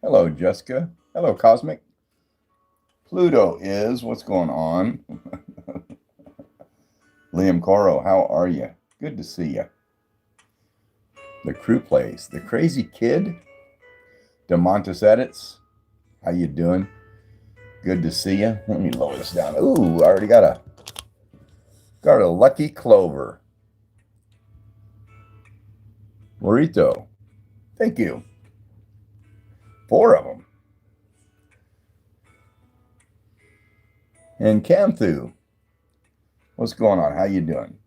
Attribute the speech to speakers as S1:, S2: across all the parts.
S1: Hello, Jessica. Hello, Cosmic. Pluto is what's going on. Liam Coro, how are you? Good to see you. The crew plays. The Crazy Kid. DeMontis Edits. How you doing? Good to see you. Let me lower this down. Ooh, I already got a lucky clover. Lorito. Thank you. 4 of them. And Camthu. What's going on? How you doing?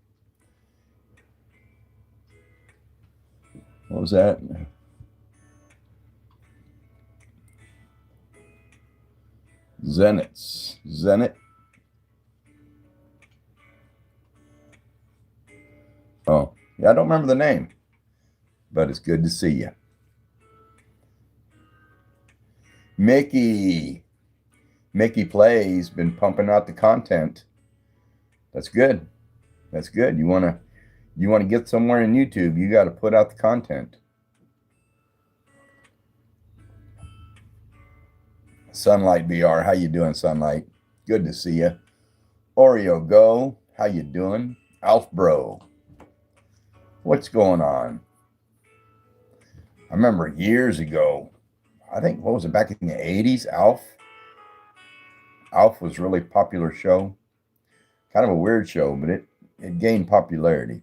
S1: What was that? Zenit. Oh, yeah, I don't remember the name, but it's good to see you. Mickey Plays been pumping out the content. That's good. That's good. You want to get somewhere in YouTube, you got to put out the content. Sunlight BR, how you doing, Sunlight? Good to see you. Oreo Go, how you doing? Alf Bro, what's going on? I remember years ago, I think, what was it, back in the 80s, Alf was a really popular show. Kind of a weird show, but it gained popularity.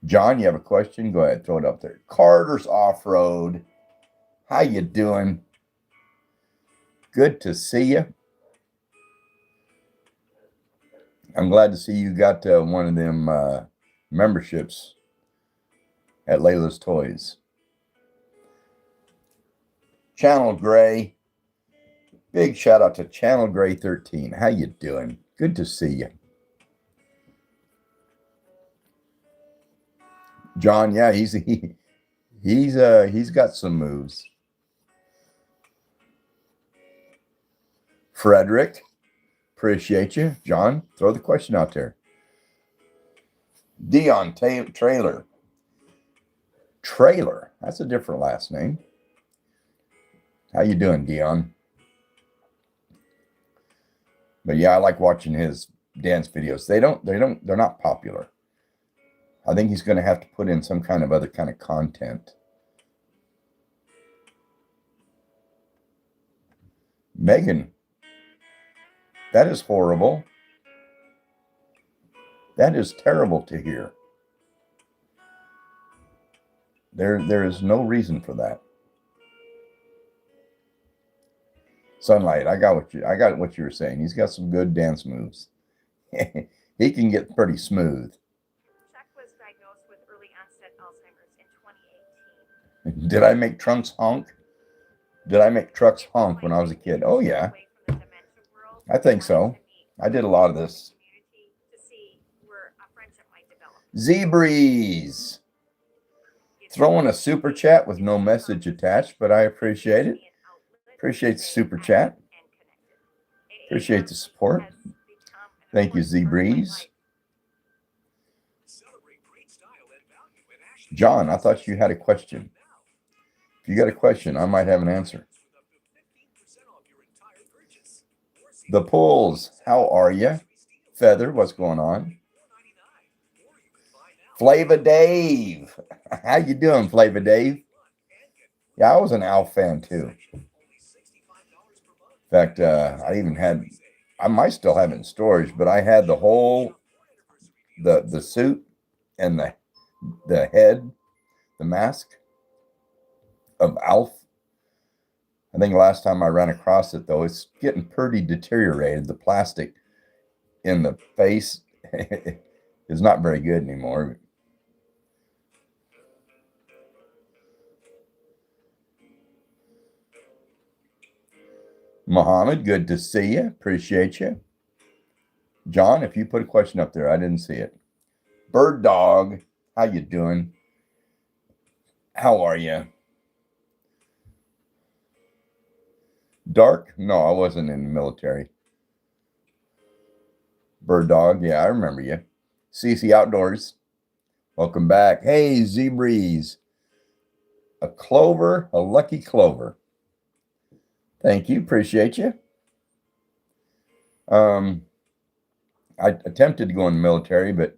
S1: John, you have a question? Go ahead, throw it up there. Carter's Off-Road, how you doing? Good to see you. I'm glad to see you got one of them memberships at Layla's Toys. Channel Gray, big shout out to Channel Gray 13. How you doing? Good to see you. John, yeah, he's got some moves. Frederick, appreciate you. John, throw the question out there. Dion Trailer, that's a different last name. How you doing, Dion? But yeah, I like watching his dance videos. They're not popular. I think he's going to have to put in some kind of other kind of content. Megan, that is horrible. That is terrible to hear. There is no reason for that. Sunlight, I got what you were saying. He's got some good dance moves. He can get pretty smooth.
S2: Chuck was diagnosed with early onset Alzheimer's in 2018.
S1: Did I make trunks honk? Did I make trucks honk when I was a kid? Oh yeah, I think so. I did a lot of this. Z-Breeze, throwing a super chat with no message attached, but I appreciate it. Appreciate the super chat. Appreciate the support. Thank you, Z-Breeze. John, I thought you had a question. If you got a question, I might have an answer. The Pulls, how are you? Feather, what's going on? Flava Dave, how you doing, Flava Dave? Yeah, I was an Alf fan too. In fact, I might still have it in storage, but I had the whole, the suit and the head, the mask of Alf. I think last time I ran across it, though, it's getting pretty deteriorated. The plastic in the face is not very good anymore. Mohammed, good to see you. Appreciate you. John, if you put a question up there, I didn't see it. Bird Dog, how you doing? How are you? Dark? No, I wasn't in the military. Bird Dog, yeah, I remember you. CC Outdoors, welcome back. Hey, Z-Breeze. A clover, a lucky clover. Thank you. Appreciate you. I attempted to go in the military, but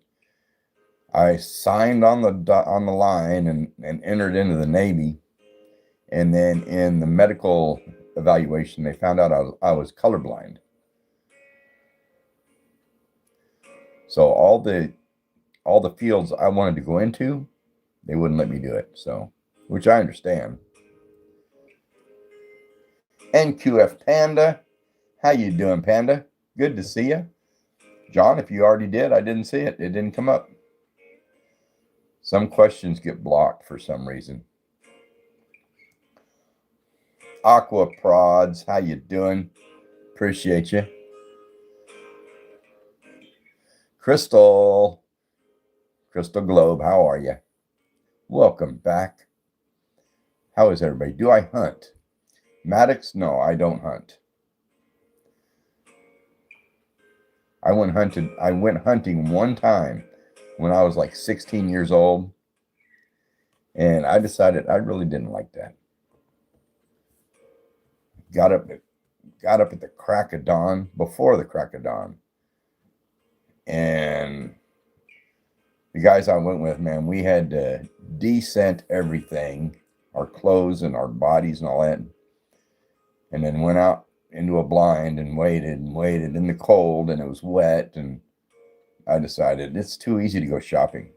S1: I signed on the line and entered into the Navy. And then in the medical evaluation, they found out I was colorblind. So all the fields I wanted to go into, they wouldn't let me do it. So, which I understand. NQF Panda, how you doing, Panda? Good to see you. John, if you already did, I didn't see it. It didn't come up. Some questions get blocked for some reason. Aqua Prods, how you doing? Appreciate you. Crystal Globe, how are you? Welcome back. How is everybody? Do I hunt? Maddox? No, I don't hunt. I went hunting one time when I was like 16 years old, and I decided I really didn't like that. Got up at the crack of dawn, before the crack of dawn, and the guys I went with, man, we had to descent everything, our clothes and our bodies and all that, and then went out into a blind and waited in the cold, and it was wet, and I decided it's too easy to go shopping.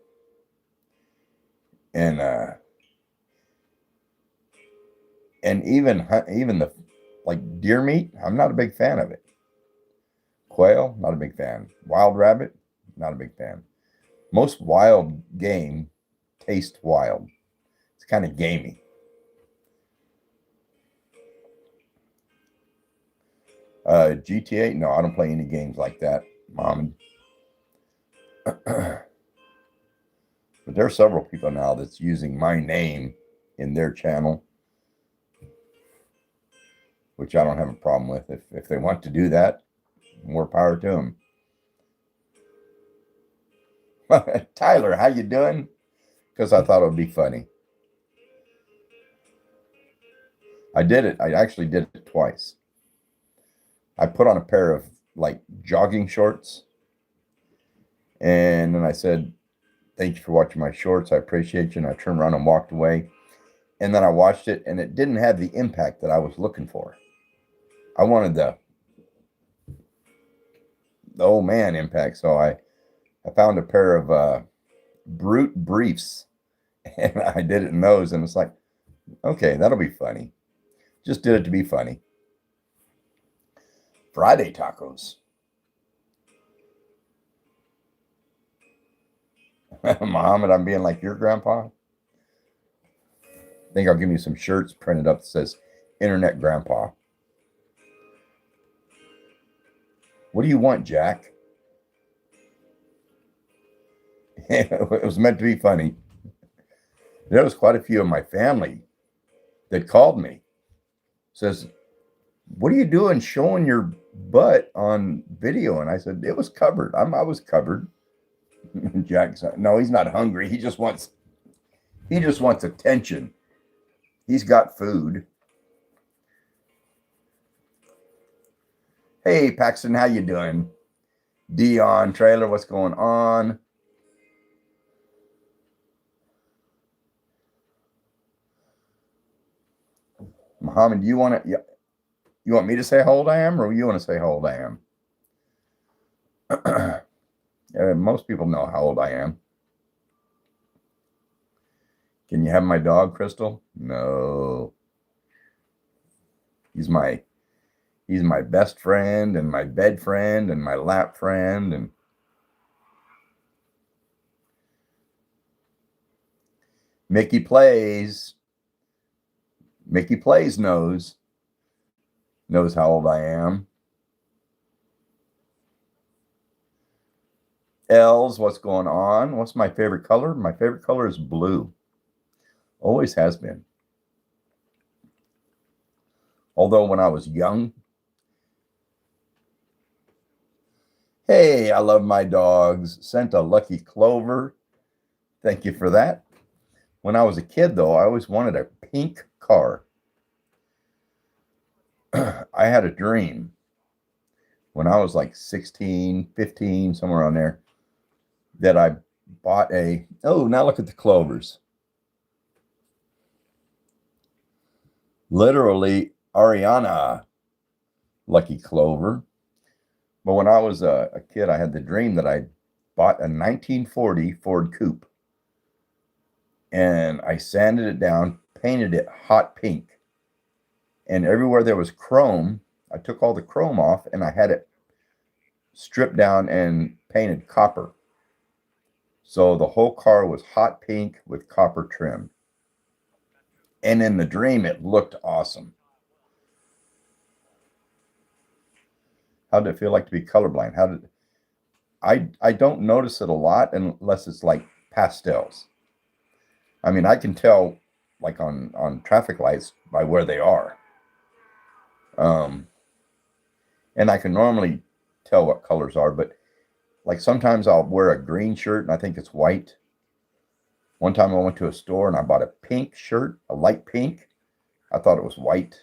S1: And even the like deer meat, I'm not a big fan of it. Quail, not a big fan. Wild rabbit, not a big fan. Most wild game tastes wild. It's kind of gamey. GTA, no, I don't play any games like that, Mom. But there are several people now that's using my name in their channel, which I don't have a problem with. If they want to do that, more power to them. Tyler, how you doing? Because I thought it would be funny. I did it. I actually did it twice. I put on a pair of like jogging shorts, and then I said, "Thank you for watching my shorts. I appreciate you." And I turned around and walked away. And then I watched it, and it didn't have the impact that I was looking for. I wanted the old man impact. So I found a pair of Brute briefs, and I did it in those, and it's like, okay, that'll be funny. Just did it to be funny. Friday tacos. Muhammad, I'm being like your grandpa. I think I'll give you some shirts printed up that says Internet Grandpa. What do you want, Jack? It was meant to be funny. There was quite a few of my family that called me. Says, "What are you doing showing your butt on video?" And I said, "It was covered. I was covered." Jack said, "No, he's not hungry. He just wants attention. He's got food." Hey, Paxton, how you doing? Dion, Trailer, what's going on? Muhammad, you want me to say how old I am, or you want to say how old I am? Most people know how old I am. Can you have my dog, Crystal? No. He's my best friend and my bed friend and my lap friend. And Mickey Plays knows how old I am. Els, what's going on? What's my favorite color? My favorite color is blue. Always has been. Although when I was young, hey, I love my dogs. Sent a lucky clover. Thank you for that. When I was a kid, though, I always wanted a pink car. I had a dream when I was like 16, 15, somewhere on there, that I bought now look at the clovers. Literally Ariana lucky clover. But when I was a kid, I had the dream that I bought a 1940 Ford Coupe. And I sanded it down, painted it hot pink. And everywhere there was chrome, I took all the chrome off and I had it stripped down and painted copper. So the whole car was hot pink with copper trim. And in the dream, it looked awesome. How did it feel like to be colorblind? I don't notice it a lot unless it's like pastels. I mean, I can tell like on traffic lights by where they are. And I can normally tell what colors are, but like sometimes I'll wear a green shirt and I think it's white. One time I went to a store and I bought a pink shirt, a light pink. I thought it was white.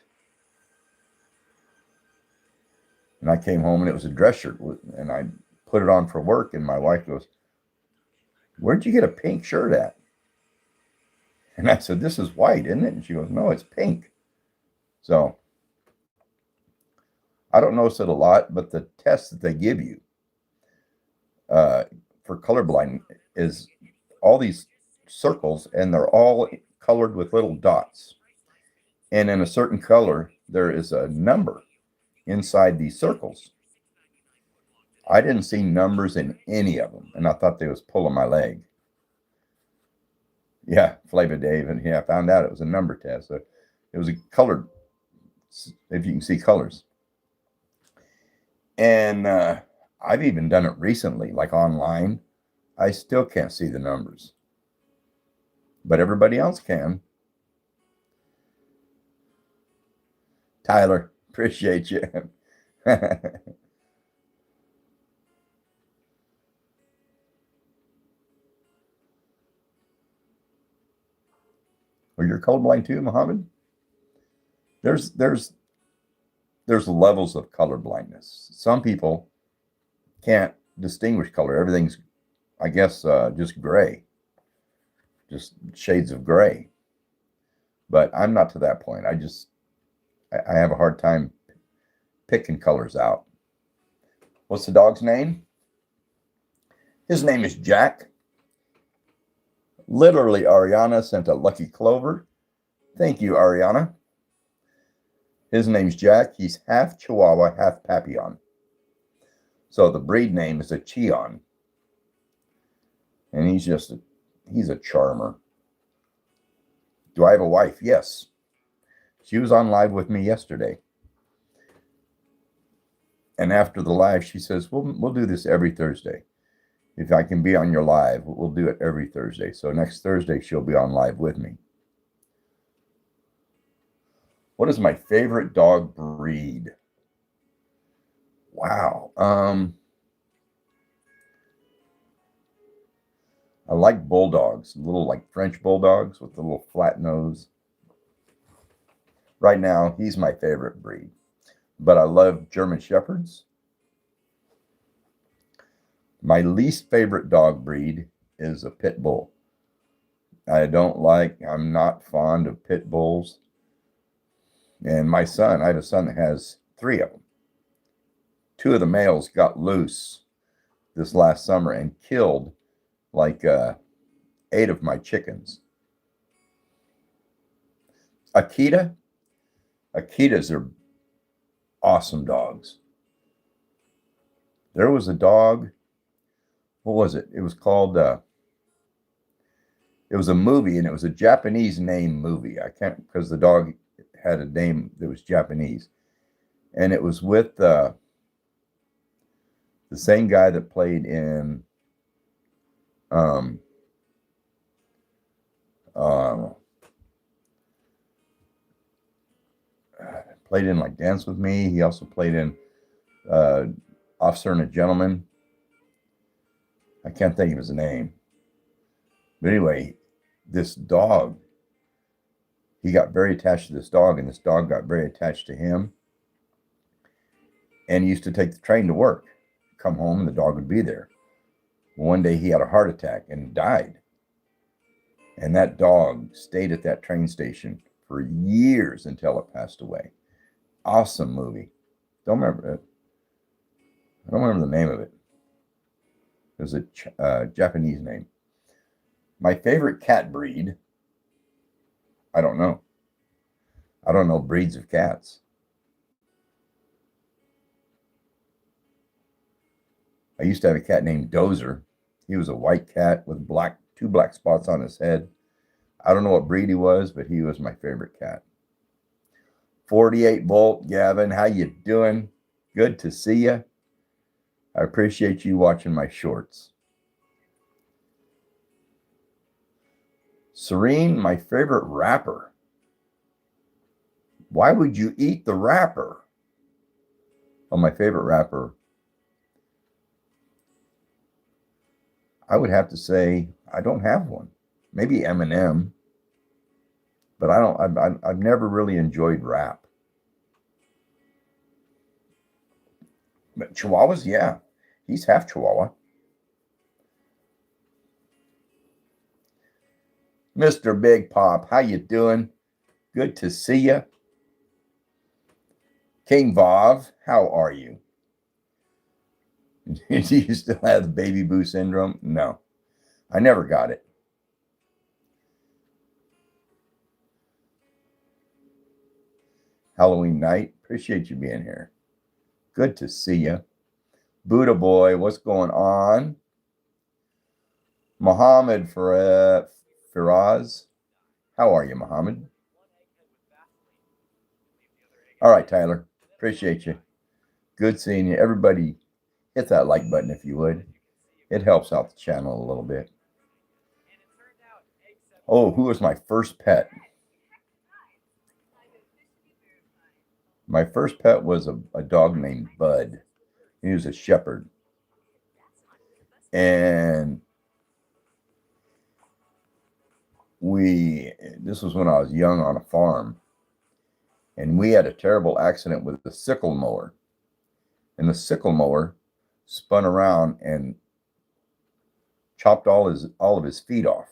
S1: And I came home and it was a dress shirt, and I put it on for work, and my wife goes, "Where'd you get a pink shirt at?" And I said, "This is white, isn't it?" And she goes, "No, it's pink." So I don't notice it a lot, but the test that they give you for colorblind is all these circles, and they're all colored with little dots. And in a certain color, there is a number inside these circles. I didn't see numbers in any of them, and I thought they was pulling my leg. Yeah, Flavor Dave, and I found out it was a number test. So it was a colored, if you can see colors. And I've even done it recently, like online. I still can't see the numbers, but everybody else can. Tyler, appreciate you. Well, you're colorblind too, Muhammad? There's levels of color blindness. Some people can't distinguish color. Everything's, I guess, just gray, just shades of gray. But I'm not to that point. I have a hard time picking colors out. What's the dog's name? His name is Jack. Literally, Ariana sent a lucky clover. Thank you, Ariana. His name's Jack. He's half Chihuahua, half Papillon. So the breed name is a Chion. And he's a charmer. Do I have a wife? Yes. She was on live with me yesterday. And after the live, she says, we'll do this every Thursday. If I can be on your live, we'll do it every Thursday. So next Thursday, she'll be on live with me. What is my favorite dog breed? Wow. I like bulldogs, little like French bulldogs with the little flat nose. Right now, he's my favorite breed. But I love German Shepherds. My least favorite dog breed is a pit bull. I'm not fond of pit bulls. And I have a son that has 3 of them. 2 of the males got loose this last summer and killed like 8 of my chickens. Akitas are awesome dogs. There was a dog, what was it? It was called, it was a movie, and it was a Japanese name movie. I can't, because the dog had a name that was Japanese. And it was with the same guy that played in played in like Dance With Me. He also played in Officer and a Gentleman. I can't think of his name. But anyway, this dog, he got very attached to this dog, and this dog got very attached to him. and he used to take the train to work. Come home and the dog would be there. One day he had a heart attack and died. And that dog stayed at that train station for years until it passed away. Awesome movie. Don't remember it. I don't remember the name of it. It was a Japanese name. My favorite cat breed, I don't know. I don't know breeds of cats. I used to have a cat named Dozer. He was a white cat with two black spots on his head. I don't know what breed he was, but he was my favorite cat. 48 volt, Gavin, how you doing? Good to see you. I appreciate you watching my shorts. Serene, my favorite wrapper. Why would you eat the wrapper? Oh, my favorite wrapper. I would have to say I don't have one. Maybe M&M, but I've never really enjoyed wrap. But Chihuahuas, yeah, he's half Chihuahua. Mr. Big Pop, how you doing? Good to see you. King Vav, how are you? Do you still have the baby boo syndrome? No, I never got it. Halloween night, appreciate you being here. Good to see you. Buddha boy, what's going on? Muhammad Firaz, how are you, Muhammad? All right, Tyler, appreciate you. Good seeing you. Everybody, hit that like button if you would. It helps out the channel a little bit. Oh, who was my first pet? My first pet was a dog named Bud. He was a shepherd. And this was when I was young on a farm. And we had a terrible accident with the sickle mower. And the sickle mower spun around and chopped all of his feet off.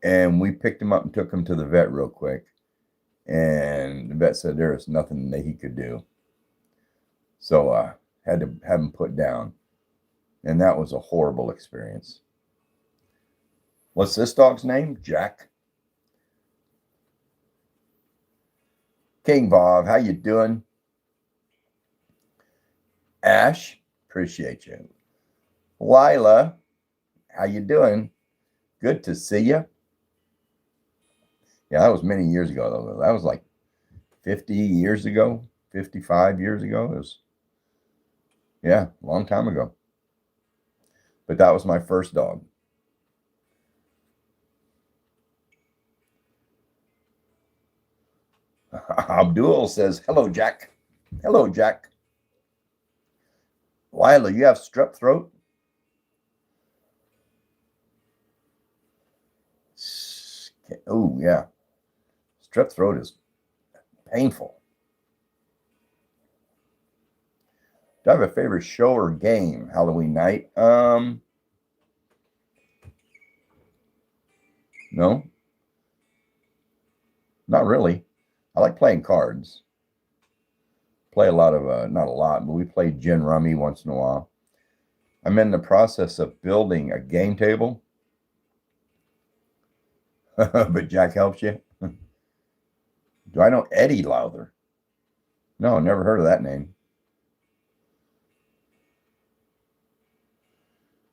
S1: And we picked him up and took him to the vet real quick. And the vet said there was nothing that he could do. So had to have him put down. And that was a horrible experience. What's this dog's name? Jack. King Bob, how you doing? Ash, appreciate you. Lila, how you doing? Good to see you. Yeah, that was many years ago, though. That was like 50 years ago, 55 years ago. It was, yeah, a long time ago. But that was my first dog. Abdul says, hello, Jack. Hello, Jack. Lila, you have strep throat? Oh, yeah. Strep throat is painful. Do I have a favorite show or game Halloween night? No. Not really. I like playing cards. Play a lot of, not a lot, but we play gin rummy once in a while. I'm in the process of building a game table. But Jack helps you. Do I know Eddie Lowther? No, never heard of that name.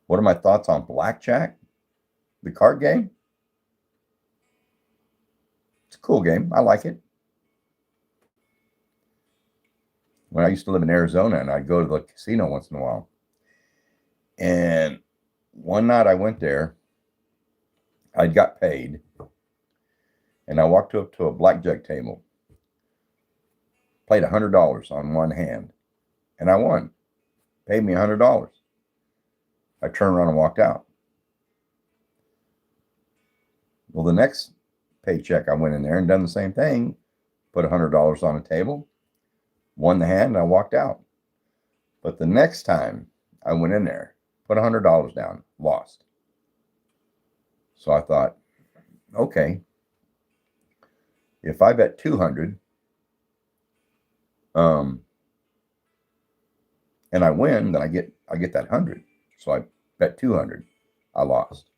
S1: What are my thoughts on blackjack? The card game? It's a cool game. I like it. When I used to live in Arizona, and I'd go to the casino once in a while. And one night I went there. I got paid. And I walked up to a blackjack table. Played $100 on one hand. And I won. Paid me $100. I turned around and walked out. Well, the next paycheck, I went in there and done the same thing. Put $100 on a table. won the hand, and I walked out. But the next time I went in there, put $100 down, lost. So I thought, okay, if I bet 200, and I win, then I get that 100. So I bet 200, I lost.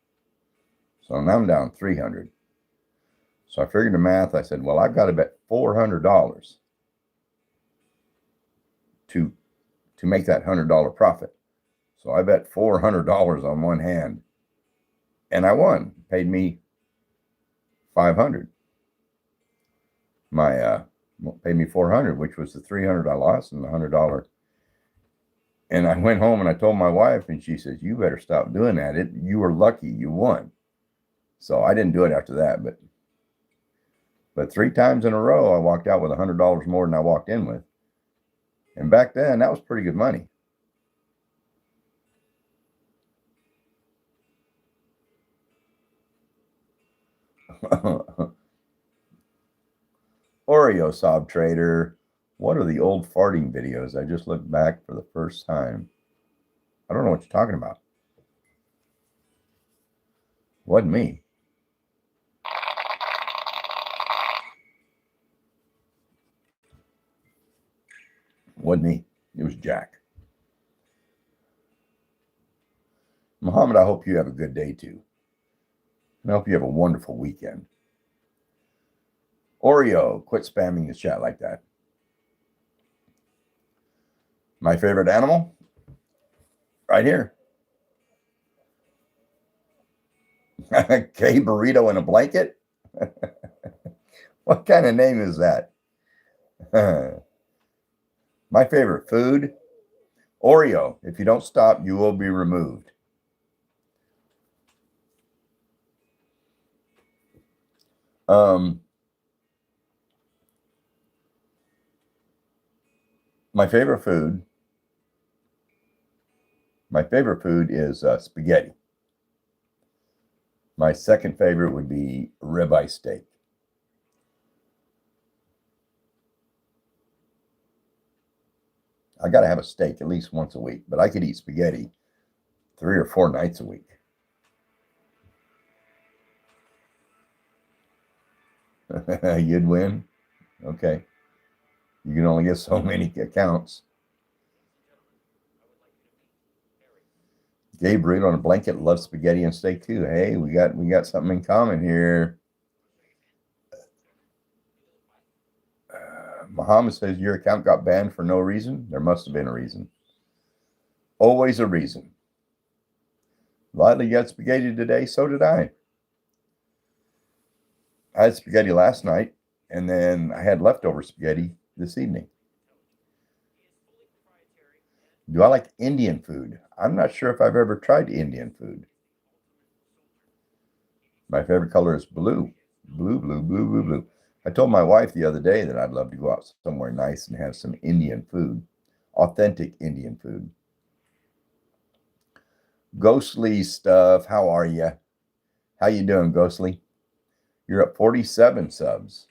S1: So now I'm down 300. So I figured the math. I said, well, I've got to bet $400 to make that $100 profit. So I bet $400 on one hand, and I won. Paid me $500. Paid me $400, which was the $300 I lost and the $100. And I went home and I told my wife, and she says, "You better stop doing that. You were lucky you won." So I didn't do it after that, but 3 times in a row I walked out with $100 more than I walked in with. And back then that was pretty good money. Oreo Sob Trader, what are the old farting videos? I just looked back for the first time. I don't know what you're talking about. Wasn't me. Wasn't me. It was Jack. Muhammad, I hope you have a good day too. And I hope you have a wonderful weekend. Oreo, quit spamming the chat like that. My favorite animal? Right here. K burrito in a blanket? What kind of name is that? My favorite food? Oreo. If you don't stop, you will be removed. My favorite food is spaghetti. My second favorite would be ribeye steak. I got to have a steak at least once a week, but I could eat spaghetti 3 or 4 nights a week. You'd win? Okay. You can only get so many accounts. Gabriel on a blanket loves spaghetti and steak too. Hey, we got something in common here. Muhammad says your account got banned for no reason. There must have been a reason. Always a reason. Lightly got spaghetti today. So did I. I had spaghetti last night, and then I had leftover spaghetti this evening. Do I like Indian food? I'm not sure if I've ever tried Indian food. My favorite color is blue. Blue, blue, blue, blue, blue. I told my wife the other day that I'd love to go out somewhere nice and have some Indian food. Authentic Indian food. Ghostly stuff. How are you? How you doing, Ghostly? You're at 47 subs.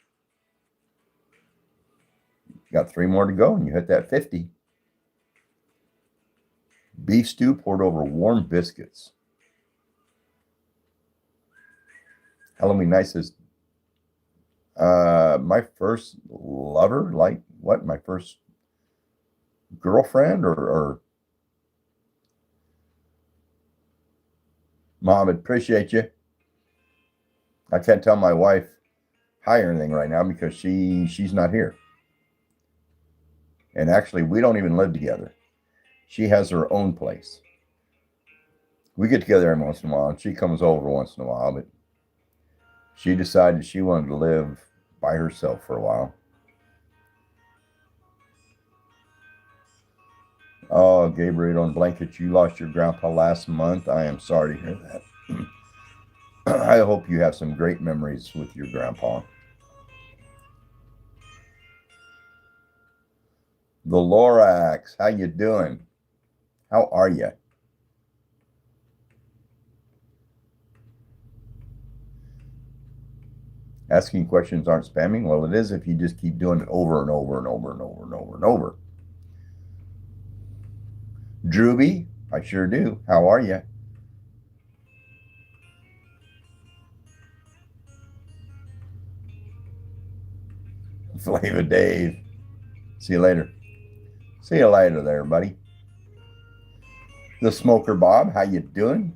S1: You got 3 more to go and you hit that 50. Beef stew poured over warm biscuits. Halloween Night says, my first lover, like what? My first girlfriend or Mohammed, appreciate you. I can't tell my wife hi or anything right now because she's not here. And actually, we don't even live together. She has her own place. We get together every once in a while, and she comes over once in a while, but she decided she wanted to live by herself for a while. Oh, Gabriel on blanket, you lost your grandpa last month. I am sorry to hear that. I hope you have some great memories with your grandpa. The Lorax, how you doing? How are you? Asking questions aren't spamming. Well, it is if you just keep doing it over and over and over and over and over and over. Drewby, I sure do. How are you? Flava Dave. See you later. See you later there, buddy. The Smoker Bob, how you doing?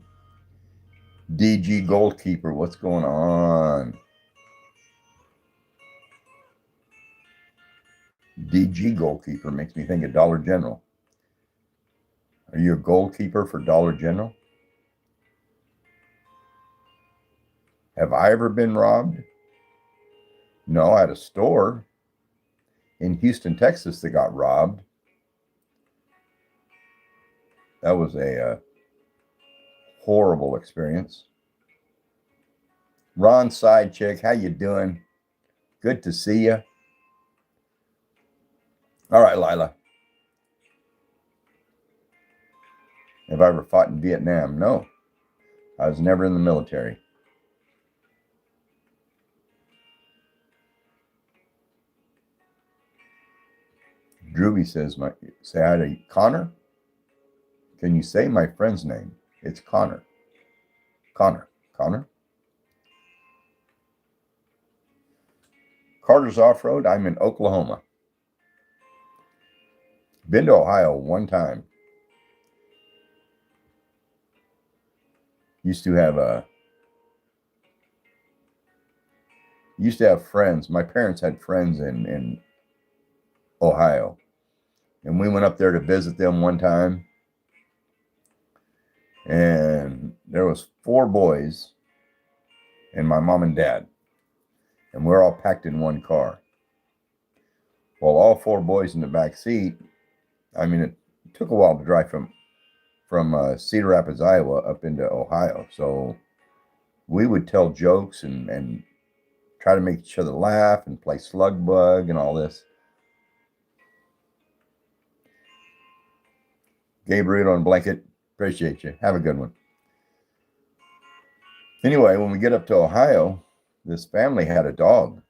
S1: DG Goalkeeper, what's going on? DG Goalkeeper makes me think of Dollar General. Are you a goalkeeper for Dollar General? Have I ever been robbed? No, at a store in Houston, Texas that got robbed. That was a horrible experience. Ron Sidechick, how you doing? Good to see you. All right, Lila. Have I ever fought in Vietnam? No. I was never in the military. Drewby says, say hi to Connor. Can you say my friend's name? It's Connor. Connor. Carter's Off-Road. I'm in Oklahoma. Been to Ohio one time. Used to have friends. My parents had friends in Ohio. And we went up there to visit them one time. And there was 4 boys and my mom and dad. And we're all packed in one car. Well, all 4 boys in the back seat. I mean, it took a while to drive from Cedar Rapids, Iowa up into Ohio. So we would tell jokes and try to make each other laugh and play slug bug and all this. Gabriel on Blanket, appreciate you. Have a good one. Anyway, when we get up to Ohio, this family had a dog.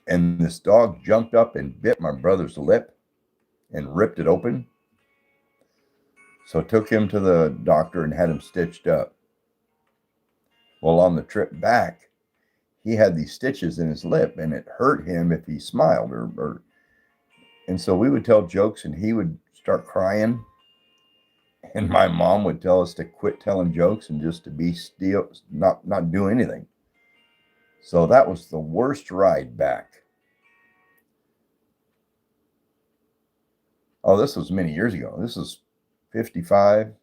S1: And this dog jumped up and bit my brother's lip and ripped it open. So I took him to the doctor and had him stitched up. Well, on the trip back, he had these stitches in his lip and it hurt him if he smiled and so we would tell jokes and he would start crying. And my mom would tell us to quit telling jokes and just to be still, not do anything. So that was the worst ride back. Oh, this was many years ago. This is 55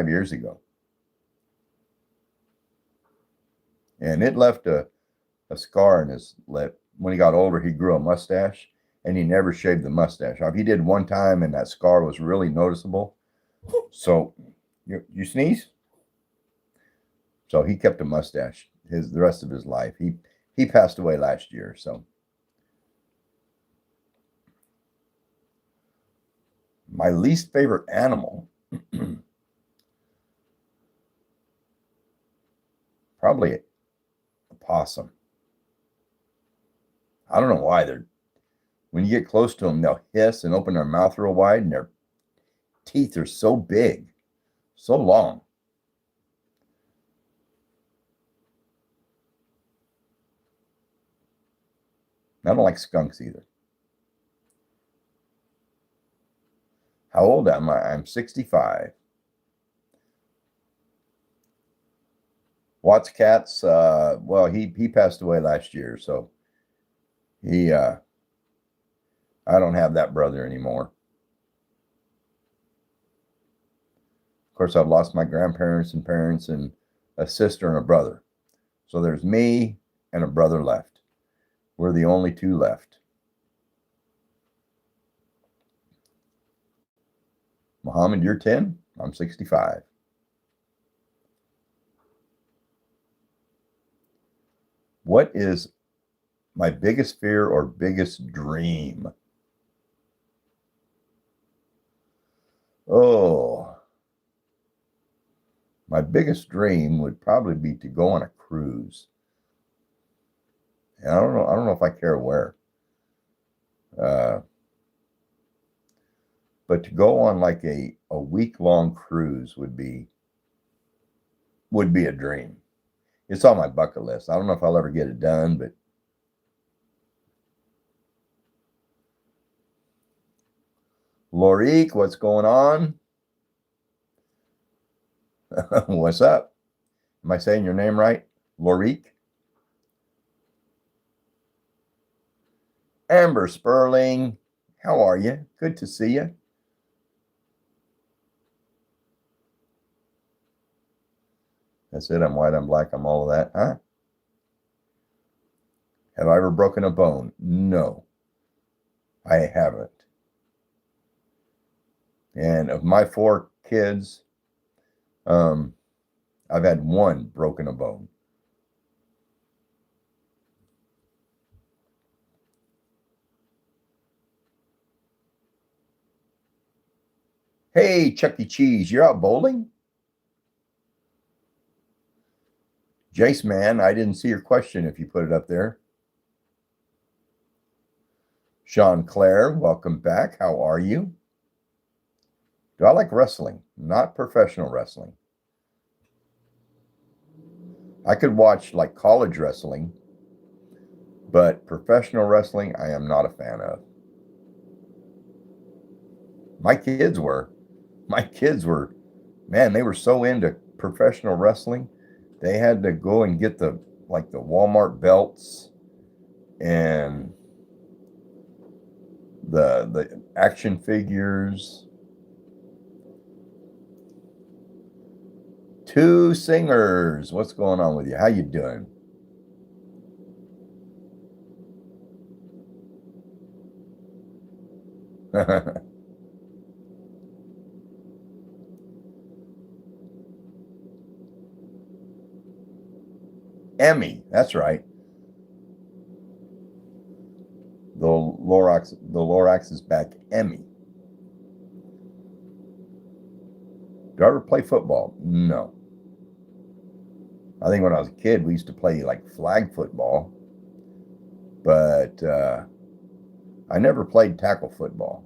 S1: years ago. And it left a scar in his lip. When he got older, he grew a mustache and he never shaved the mustache off. He did one time and that scar was really noticeable. So you sneeze? So he kept a mustache the rest of his life. He passed away last year, so. My least favorite animal, probably a possum. I don't know why when you get close to them, they'll hiss and open their mouth real wide and their teeth are so big, so long. I don't like skunks either. How old am I? I'm 65. Watts Cats, well, he passed away last year, so I don't have that brother anymore. Of course, I've lost my grandparents and parents and a sister and a brother. So there's me and a brother left. We're the only 2 left. Muhammad, you're 10? I'm 65. What is my biggest fear or biggest dream? Oh, My biggest dream would probably be to go on a cruise. And I don't know if I care where. But to go on like a week-long cruise would be a dream. It's on my bucket list. I don't know if I'll ever get it done, but Lorique, what's going on? What's up? Am I saying your name right? Lorique? Amber Sperling, how are you? Good to see you. That's it. I'm white, I'm black, I'm all of that. Huh? Have I ever broken a bone? No, I haven't. And of my 4 kids, I've had 1 broken a bone. Hey, Chuck E. Cheese, you're out bowling? Jace, man, I didn't see your question if you put it up there. Sean Clare, welcome back. How are you? Do I like wrestling? Not professional wrestling. I could watch like college wrestling, but professional wrestling, I am not a fan of. My kids were. Man, they were so into professional wrestling. They had to go and get the Walmart belts and the action figures. 2 singers, what's going on with you? How you doing? Emmy, that's right. The Lorax is back. Emmy. Do I ever play football? No. I think when I was a kid, we used to play like flag football, but I never played tackle football.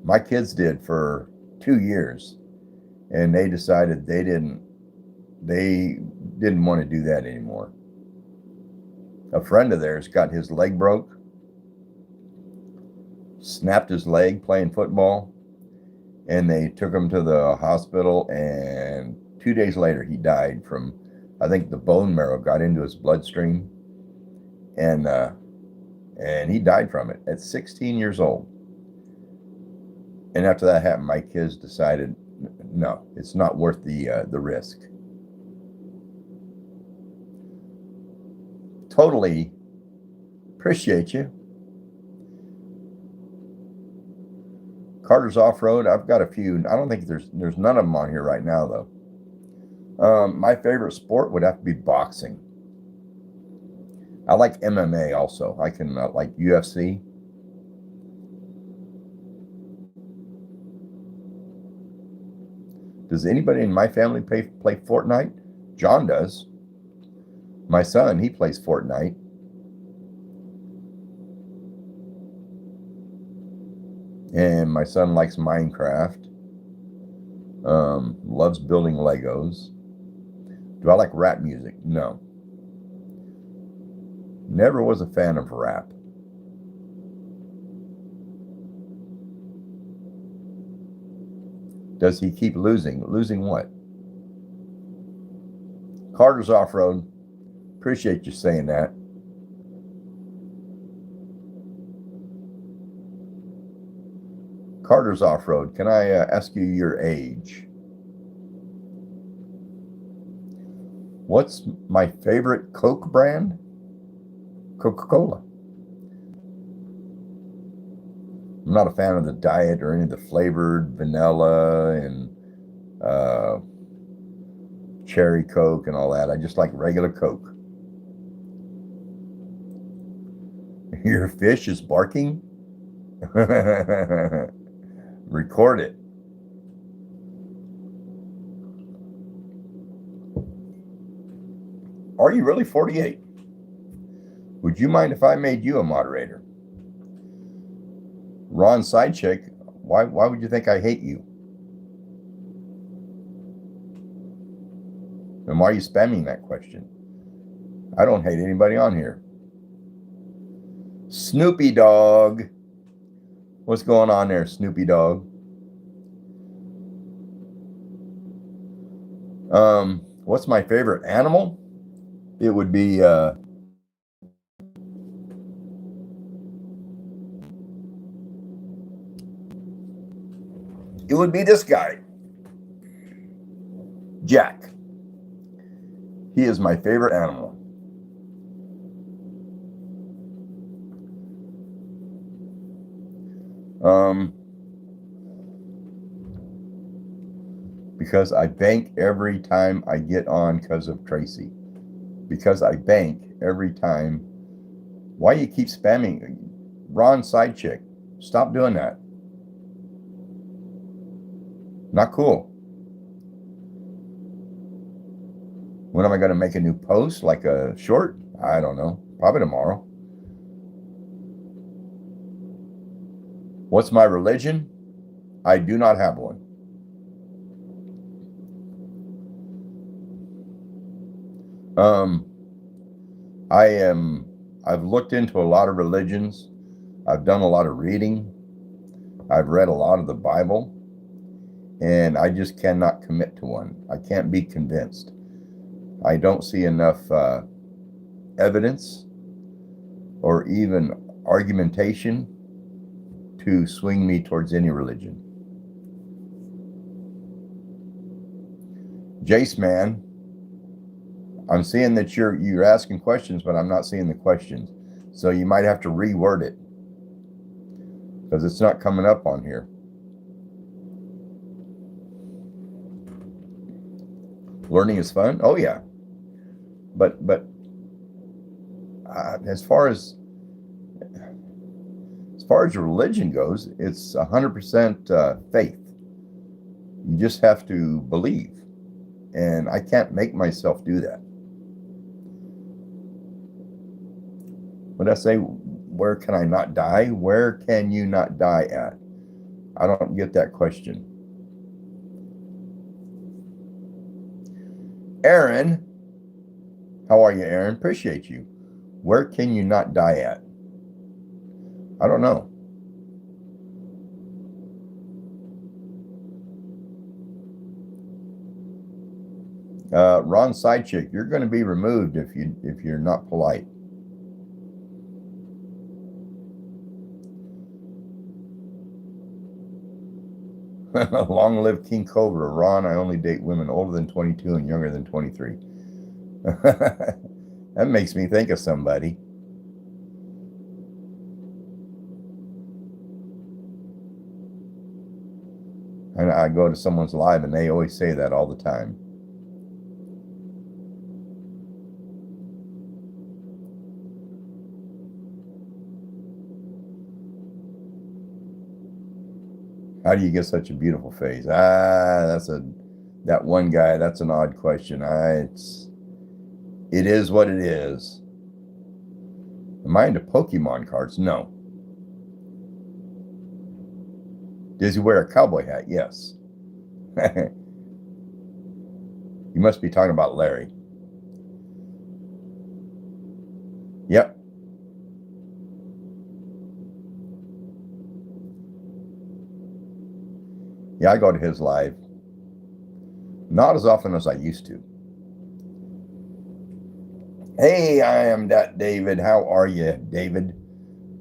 S1: My kids did for 2 years, and they decided they didn't want to do that anymore. A friend of theirs got his leg broke, snapped his leg playing football, and they took him to the hospital, and 2 days later he died from, I think, the bone marrow got into his bloodstream, and he died from it at 16 years old. And after that happened, my kids decided, no, it's not worth the risk. Totally appreciate you. Carter's Off-Road, I've got a few. I don't think there's none of them on here right now, though. My favorite sport would have to be boxing. I like MMA also. I can like UFC. Does anybody in my family play Fortnite? John does. My son, he plays Fortnite. And my son likes Minecraft. Loves building Legos. Do I like rap music? No. Never was a fan of rap. Does he keep losing? Losing what? Carter's Off-Road. Appreciate you saying that. Carter's Off-Road. Can I ask you your age? What's my favorite Coke brand? Coca-Cola. I'm not a fan of the diet or any of the flavored vanilla and cherry Coke and all that. I just like regular Coke. Your fish is barking? Record it. Are you really 48? Would you mind if I made you a moderator? Ron Sidechick, why would you think I hate you? And why are you spamming that question? I don't hate anybody on here. Snoopy Dog. What's going on there, Snoopy Dog? What's my favorite animal? It would be this guy, Jack. He is my favorite animal. Because I bank every time I get on because of Tracy. Because I bank every time. Why you keep spamming? Ron Sidechick, stop doing that. Not cool. When am I going to make a new post? Like a short? I don't know. Probably tomorrow. What's my religion? I do not have one. I've looked into a lot of religions. I've done a lot of reading. I've read a lot of the Bible. And I just cannot commit to one. I can't be convinced. I don't see enough evidence or even argumentation to swing me towards any religion. Jace Man, I'm seeing that you're asking questions, but I'm not seeing the questions. So you might have to reword it because it's not coming up on here. Learning is fun. Oh yeah, but as far as religion goes, it's 100% faith. You just have to believe, and I can't make myself do that. What did I say? Where can I not die? Where can you not die at? I don't get that question. Aaron, how are you, Aaron? Appreciate you. Where can you not die at? I don't know. Ron Sidechick, you're going to be removed if you're not polite. Long live King Cobra. Ron, I only date women older than 22 and younger than 23. That makes me think of somebody. And I go to someone's live and they always say that all the time. How do you get such a beautiful face? That one guy, that's an odd question. It is what it is. Am I into Pokemon cards? No. Does he wear a cowboy hat? Yes. You must be talking about Larry. Yep. Yeah, I go to his live. Not as often as I used to. Hey, I am that David. How are you, David?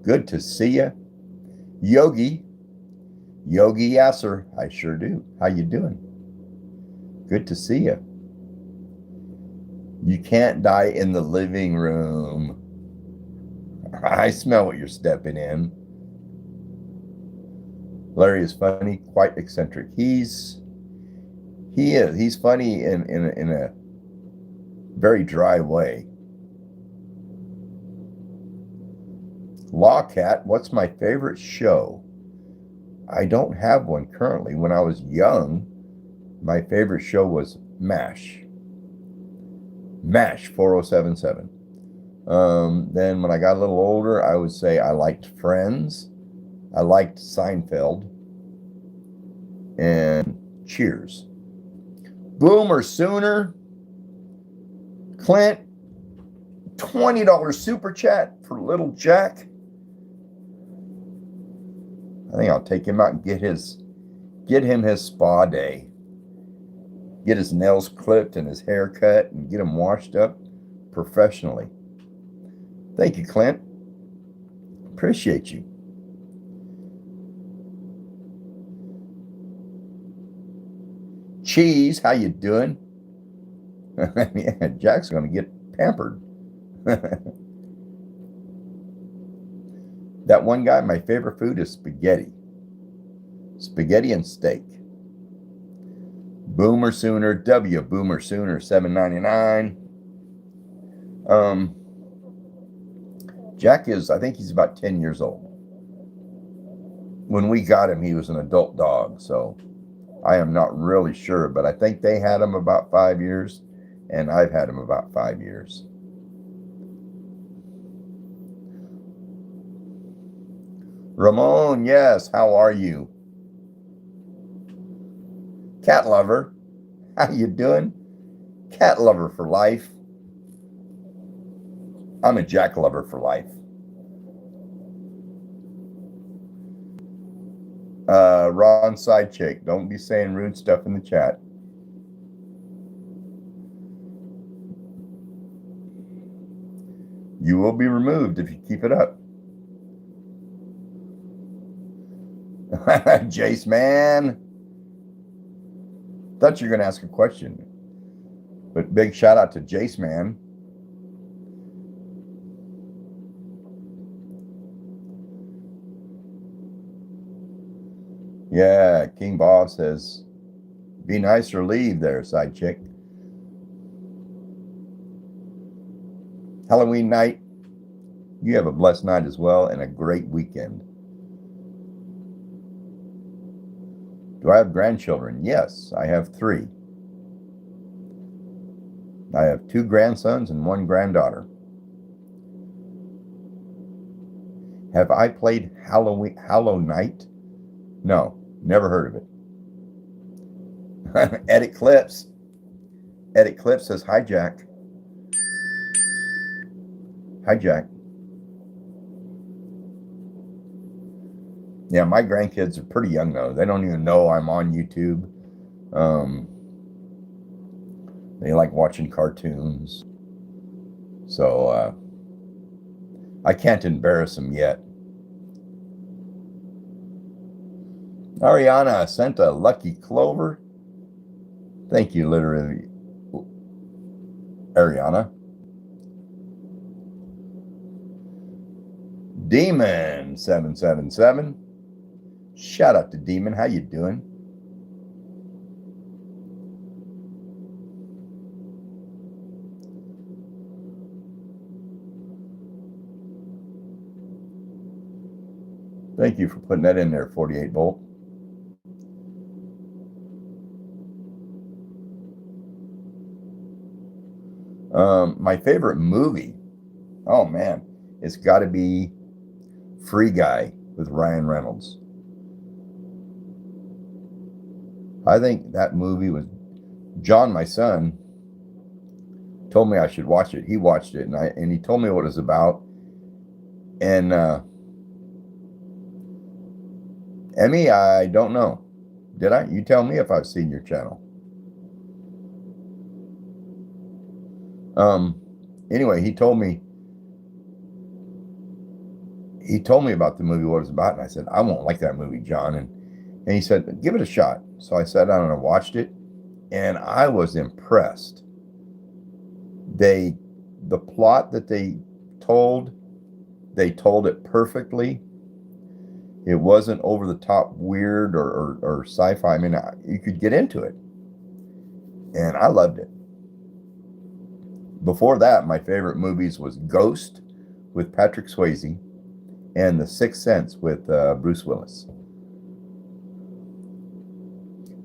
S1: Good to see you. Yogi Yasser. I sure do. How you doing? Good to see you. You can't die in the living room. I smell what you're stepping in. Larry is funny, quite eccentric. He is. He's funny in a very dry way. Lawcat, what's my favorite show? I don't have one currently. When I was young, my favorite show was MASH. MASH 4077. Then when I got a little older, I would say I liked Friends. I liked Seinfeld. And Cheers. Boomer Sooner. Clint, $20 super chat for little Jack. I think I'll take him out and get him his spa day. Get his nails clipped and his hair cut and get him washed up professionally. Thank you, Clint. Appreciate you. Cheese, how you doing? Yeah, Jack's going to get pampered. That one guy, my favorite food is spaghetti. Spaghetti and steak. Boomer Sooner, Boomer Sooner, $7.99. Jack is, I think he's about 10 years old. When we got him, he was an adult dog, so I am not really sure, but I think they had him about 5 years, and I've had him about 5 years. Ramon, yes, how are you? Cat lover, how you doing? Cat lover for life. I'm a Jack lover for life. Ron Sidechick, don't be saying rude stuff in the chat. You will be removed if you keep it up. Jace, man. Thought you were going to ask a question. But big shout out to Jace, man. Yeah, King Bob says, be nice or leave there, side chick. Halloween night, you have a blessed night as well and a great weekend. Do I have grandchildren? Yes, I have 3. I have 2 grandsons and 1 granddaughter. Have I played Hollow Knight? No, never heard of it. Edit Clips. Edit Clips says, hi, Jack. Hi, Jack. Yeah, my grandkids are pretty young, though. They don't even know I'm on YouTube. They like watching cartoons. So, I can't embarrass them yet. Ariana sent a lucky clover. Thank you, literally, Ariana. Demon 777. Shout out to Demon. How you doing? Thank you for putting that in there, 48 volt. My favorite movie, oh man, it's got to be Free Guy with Ryan Reynolds. I think that movie was, John, my son, told me I should watch it. He watched it, and he told me what it was about. And Emmy, I don't know. Did I? You tell me if I've seen your channel. Anyway, he told me about the movie, what it was about, and I said, I won't like that movie, John. And he said, give it a shot. So I sat down and I watched it, and I was impressed. The plot that they told it perfectly. It wasn't over the top weird or sci-fi. I mean, you could get into it. And I loved it. Before that, my favorite movies was Ghost with Patrick Swayze and The Sixth Sense with Bruce Willis.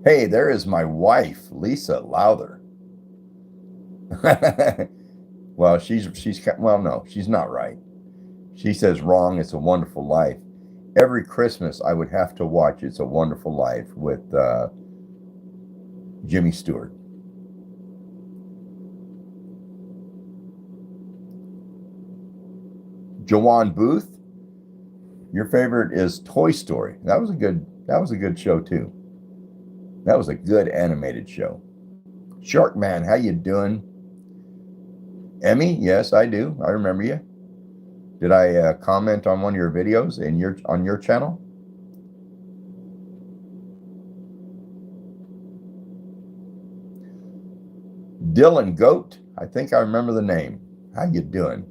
S1: Hey, there is my wife, Lisa Lowther. Well, well, no, she's not right. She says wrong. It's a Wonderful Life. Every Christmas, I would have to watch It's a Wonderful Life with Jimmy Stewart. Jawan Booth, your favorite is Toy Story. That was a good show too. That was a good animated show. Shark Man, how you doing? Emmy, yes, I do. I remember you. Did I comment on one of your videos on your channel? Dylan Goat, I think I remember the name. How you doing?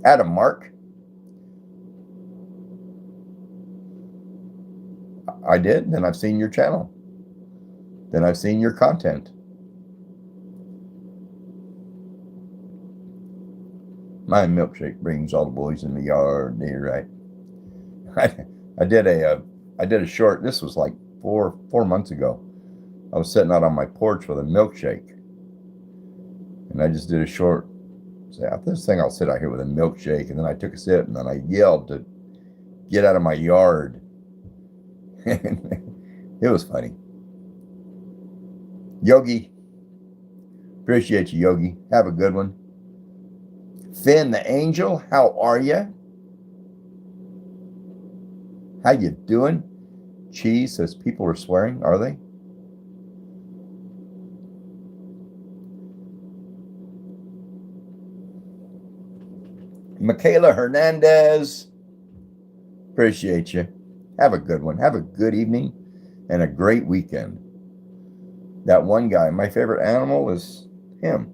S1: Adam Mark, I did. Then I've seen your channel. Then I've seen your content. My milkshake brings all the boys in the yard. You're right. I did a short. This was like four months ago. I was sitting out on my porch with a milkshake, and I just did a short. Say, this thing, I'll sit out here with a milkshake, and then I took a sip, and then I yelled to get out of my yard. It was funny. Yogi, appreciate you, Yogi. Have a good one. Finn the Angel, how are you? How you doing? Cheese says people are swearing. Are they? Michaela Hernandez, appreciate you. Have a good one. Have a good evening and a great weekend. That one guy, my favorite animal is him.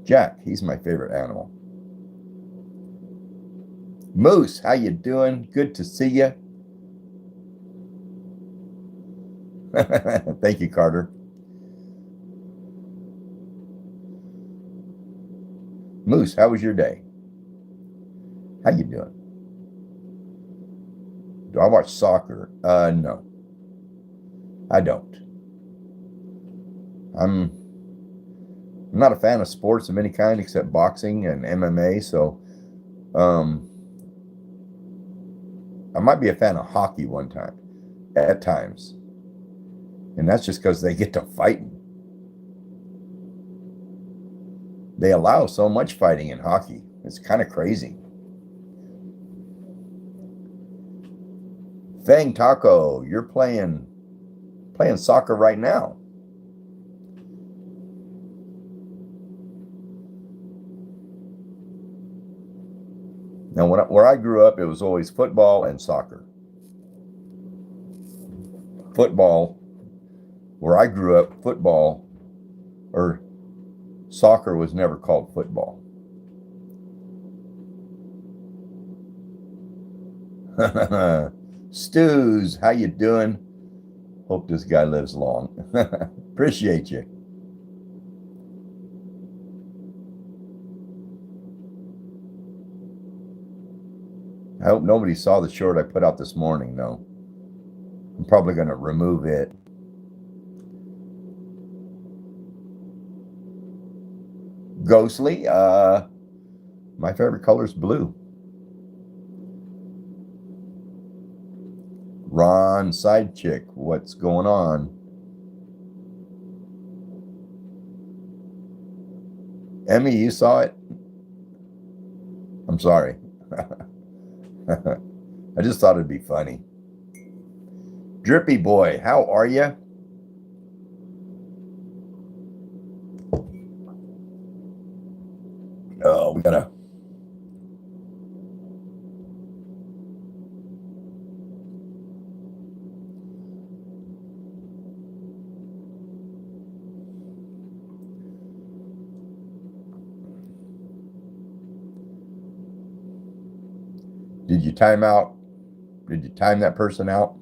S1: Jack, he's my favorite animal. Moose, how you doing? Good to see you. Thank you, Carter. Moose, how was your day? How you doing? Do I watch soccer? No. I don't. I'm not a fan of sports of any kind except boxing and MMA, so I might be a fan of hockey one time, at times. And that's just because they get to fighting. They allow so much fighting in hockey. It's kind of crazy. Fang Taco, you're playing soccer right now. Now, where I grew up, it was always football and soccer. Football, where I grew up, football or soccer was never called football. Stews, how you doing? Hope this guy lives long. Appreciate you. I hope nobody saw the short I put out this morning, though. I'm probably going to remove it. Ghostly, my favorite color is blue. Ron, side chick, what's going on? Emmy, you saw it? I'm sorry. I just thought it'd be funny. Drippy boy, how are you? Oh, we gotta. Did you time out? Did you time that person out?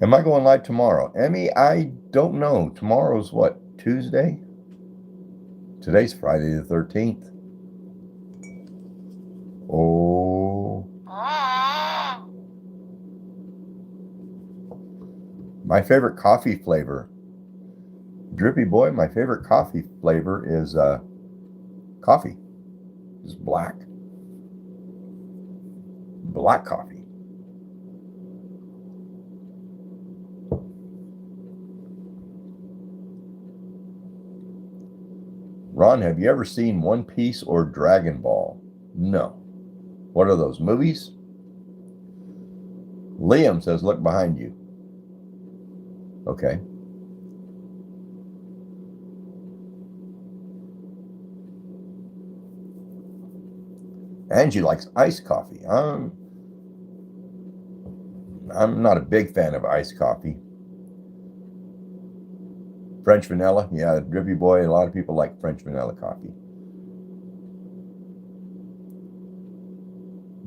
S1: Am I going live tomorrow? Emmy, I don't know. Tomorrow's what? Tuesday? Today's Friday the 13th. Oh. My favorite coffee flavor. Drippy boy, my favorite coffee flavor is coffee. Just black. Black coffee. Ron, have you ever seen One Piece or Dragon Ball? No. What are those, movies? Liam says, look behind you. Okay. Angie likes iced coffee. I'm not a big fan of iced coffee. French vanilla, yeah, Drippy boy. A lot of people like French vanilla coffee.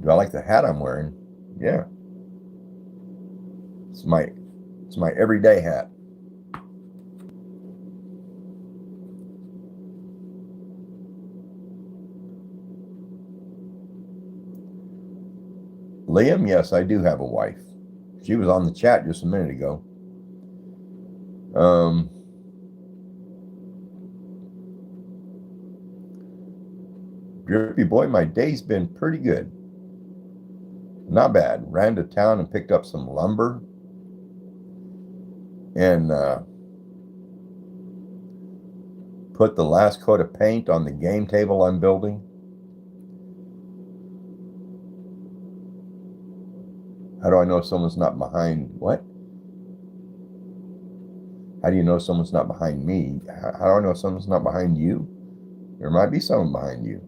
S1: Do I like the hat I'm wearing? Yeah. It's my everyday hat. Liam, yes, I do have a wife. She was on the chat just a minute ago. Drippy boy, my day's been pretty good. Not bad. Ran to town and picked up some lumber. And put the last coat of paint on the game table I'm building. How do I know someone's not behind? What? How do you know someone's not behind me? How do I know someone's not behind you? There might be someone behind you.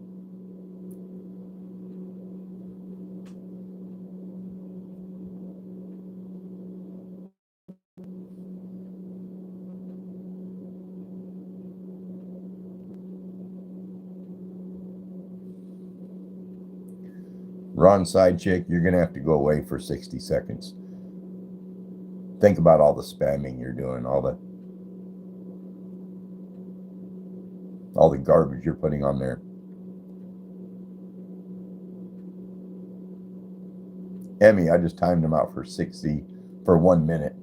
S1: Ron Sidechick, you're going to have to go away for 60 seconds. Think about all the spamming you're doing, all the garbage you're putting on there. Emmy, I just timed them out for 1 minute.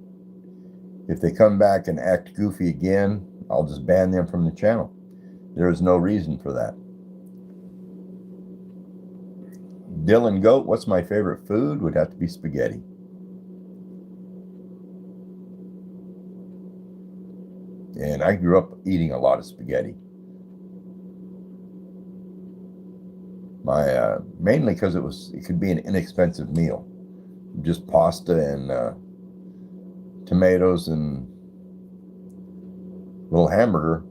S1: If they come back and act goofy again, I'll just ban them from the channel. There is no reason for that. Dylan Goat, what's my favorite food? Would have to be spaghetti. And I grew up eating a lot of spaghetti. Mainly because it could be an inexpensive meal. Just pasta and tomatoes and a little hamburger.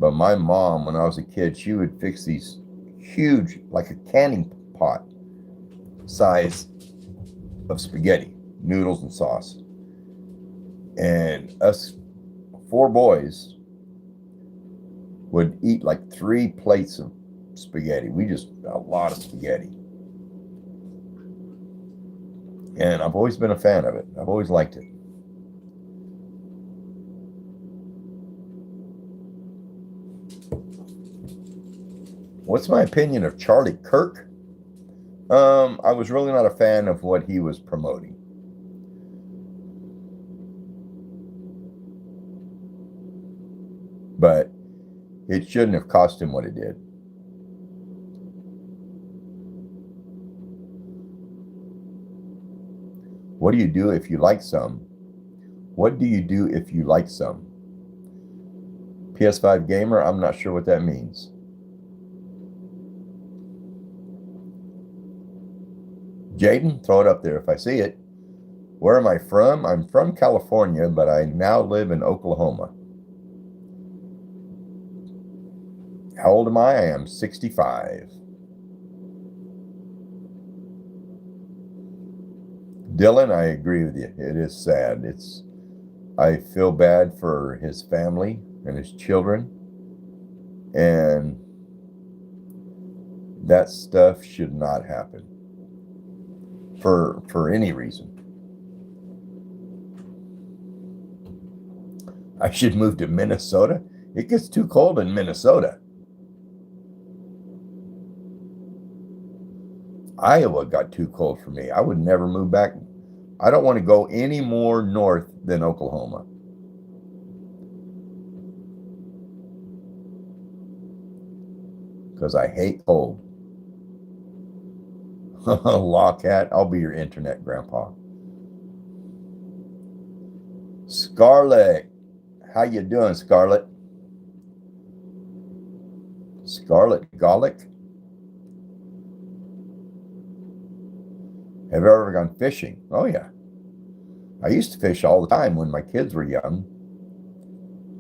S1: But my mom, when I was a kid, she would fix these huge, like a canning pot size of spaghetti, noodles and sauce. And us 4 boys would eat like 3 plates of spaghetti. A lot of spaghetti. And I've always been a fan of it. I've always liked it. What's my opinion of Charlie Kirk? I was really not a fan of what he was promoting. But it shouldn't have cost him what it did. What do you do if you like some? What do you do if you like some? PS5 gamer, I'm not sure what that means. Jaden, throw it up there if I see it. Where am I from? I'm from California, but I now live in Oklahoma. How old am I? I am 65. Dylan, I agree with you. It is sad. I feel bad for his family and his children. And that stuff should not happen for any reason. I should move to Minnesota. It gets too cold in Minnesota. Iowa got too cold for me. I would never move back. I don't want to go any more north than Oklahoma. Because I hate cold. Lawcat, I'll be your internet grandpa. Scarlett, how you doing, Scarlett? Scarlett Golick? Have you ever gone fishing? Oh, yeah. I used to fish all the time when my kids were young.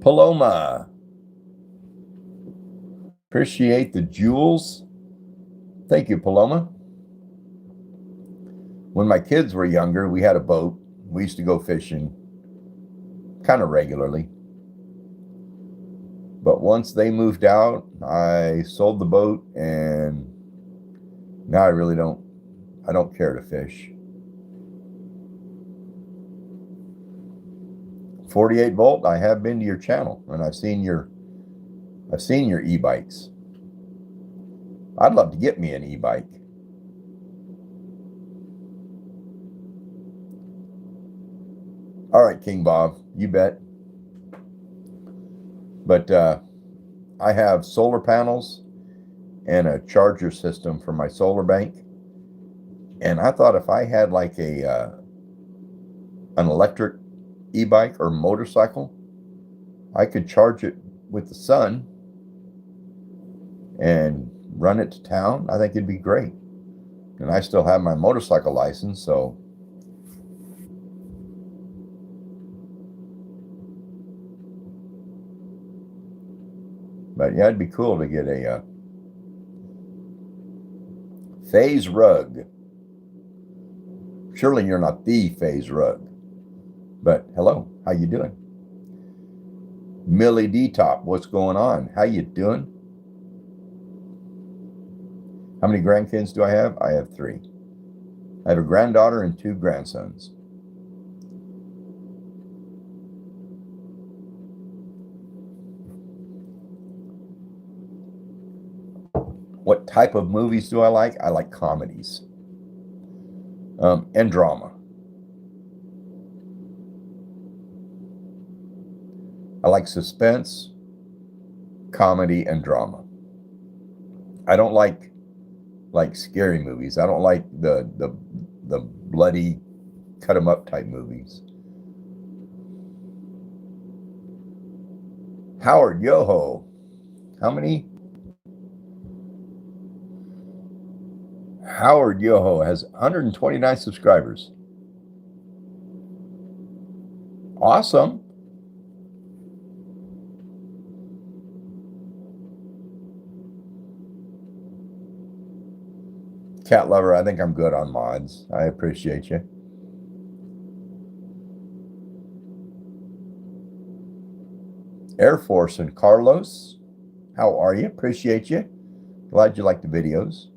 S1: Paloma. Appreciate the jewels. Thank you, Paloma. When my kids were younger, we had a boat. We used to go fishing kind of regularly. But once they moved out, I sold the boat, and now I really don't care to fish. 48 volt, I have been to your channel, and I've seen your e-bikes. I'd love to get me an e-bike. All right, King Bob, you bet. But I have solar panels and a charger system for my solar bank. And I thought if I had like an electric e-bike or motorcycle, I could charge it with the sun and run it to town. I think it'd be great. And I still have my motorcycle license, so but yeah, it'd be cool to get a phase rug. Surely you're not the phase rug, but hello, how you doing? Millie D Top, what's going on? How you doing? How many grandkids do I have? I have 3. I have a granddaughter and 2 grandsons. What type of movies do I like? I like comedies and drama. I like suspense, comedy, and drama. I don't like scary movies. I don't like the bloody cut 'em up type movies. Howard Yoho, how many? Howard Yoho has 129 subscribers. Awesome. Cat lover, I think I'm good on mods. I appreciate you. Air Force and Carlos, how are you? Appreciate you. Glad you like the videos.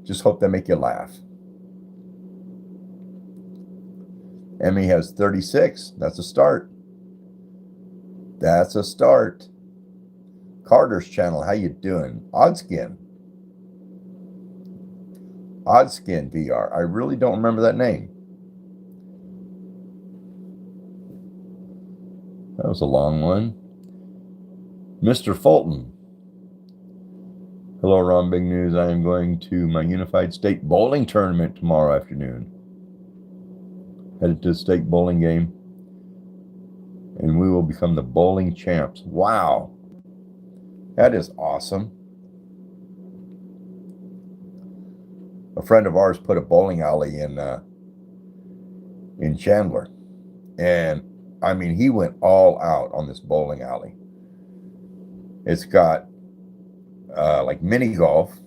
S1: Just hope they make you laugh. Emmy has 36. That's a start. That's a start. Carter's channel, how you doing? Oddskin. Oddskin VR. I really don't remember that name. That was a long one. Mr. Fulton. Hello, Ron Big News. I am going to my Unified State Bowling Tournament tomorrow afternoon. Headed to the state bowling game. And we will become the bowling champs. Wow. That is awesome. A friend of ours put a bowling alley in Chandler. And I mean, he went all out on this bowling alley. It's got like mini golf,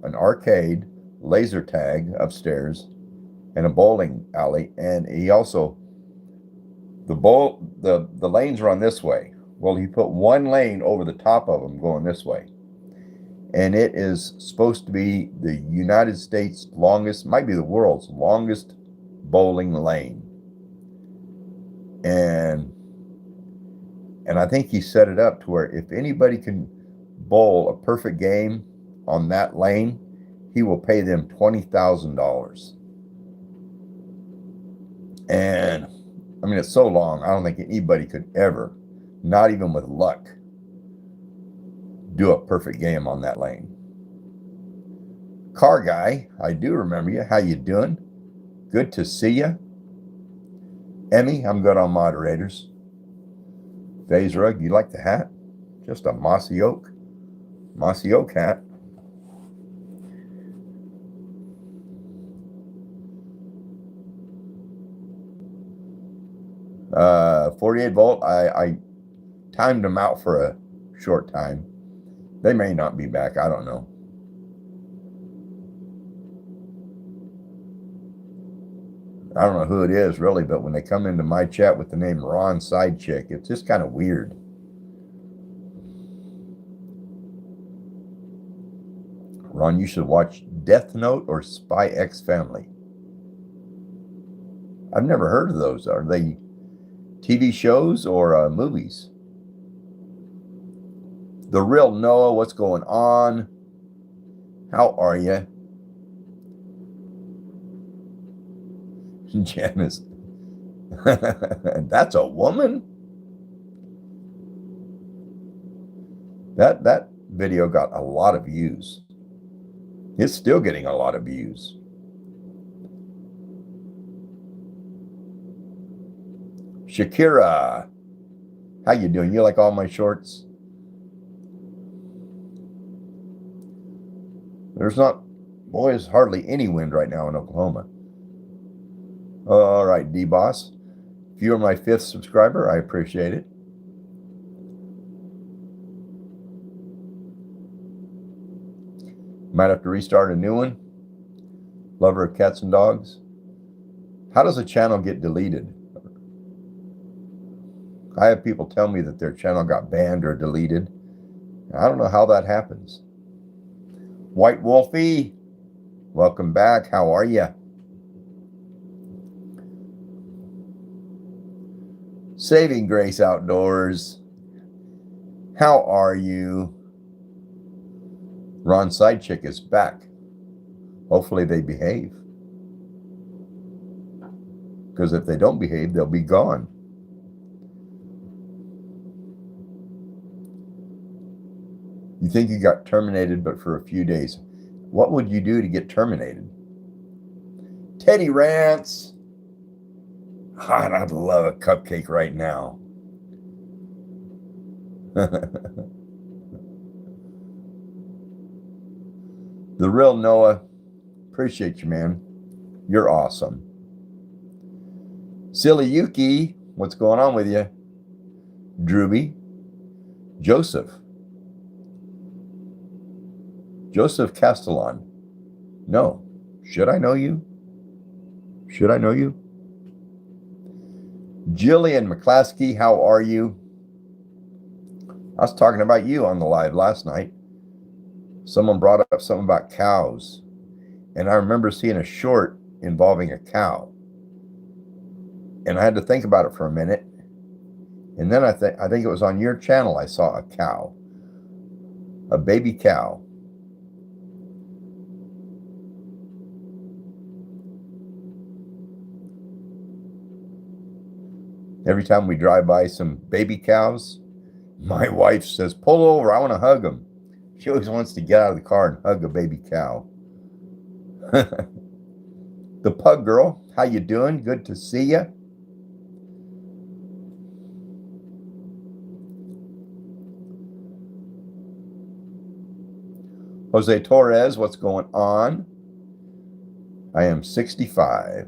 S1: an arcade, laser tag upstairs, and a bowling alley. And he also, the lanes run this way. Well, he put one lane over the top of them going this way. And it is supposed to be the United States' longest, might be the world's longest bowling lane. And And I think he set it up to where if anybody can bowl a perfect game on that lane, he will pay them $20,000. And I mean, it's so long, I don't think anybody could ever, not even with luck, do a perfect game on that lane. Car Guy, I do remember you. How you doing? Good to see you. Emmy, I'm good on moderators. Vase Rug, you like the hat? Just a mossy oak hat. 48 volt. I timed them out for a short time. They may not be back. I don't know. I don't know who it is really, but when they come into my chat with the name Ron Sidechick, it's just kind of weird. Ron, you should watch Death Note or Spy X Family. I've never heard of those. Are they TV shows or movies? The Real Noah, what's going on? How are you? Janice. That's a woman? That video got a lot of views. It's still getting a lot of views. Shakira, how you doing? You like all my shorts? There's not, boys, hardly any wind right now in Oklahoma. All right, D-Boss. If you're my 5th subscriber, I appreciate it. Might have to restart a new one. Lover of cats and dogs. How does a channel get deleted? I have people tell me that their channel got banned or deleted. I don't know how that happens. White Wolfie, welcome back. How are you? Saving Grace Outdoors, how are you? Ron Sidechick is back. Hopefully they behave. Because if they don't behave, they'll be gone. You think you got terminated, but for a few days. What would you do to get terminated? Teddy Rants. God, I'd love a cupcake right now. The Real Noah, appreciate you, man. You're awesome. Silly Yuki, what's going on with you? Drewby, Joseph Castellan. No. Should I know you? Should I know you? Jillian McClaskey, how are you? I was talking about you on the live last night. Someone brought up something about cows. And I remember seeing a short involving a cow. And I had to think about it for a minute. And then I think it was on your channel I saw a cow. A baby cow. Every time we drive by some baby cows, my wife says, pull over, I want to hug them. She always wants to get out of the car and hug a baby cow. The Pug Girl, how you doing? Good to see you. Jose Torres, what's going on? I am 65.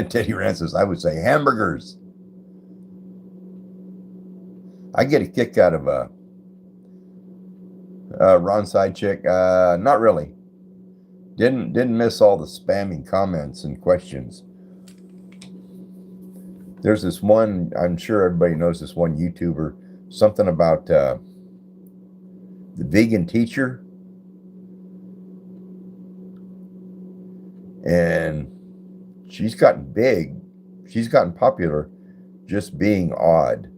S1: Teddy Rand says, I would say hamburgers. I get a kick out of Ron Sidechick. Not really. Didn't miss all the spamming comments and questions. There's this one, I'm sure everybody knows this one YouTuber, something about the vegan teacher. And she's gotten big. She's gotten popular just being odd.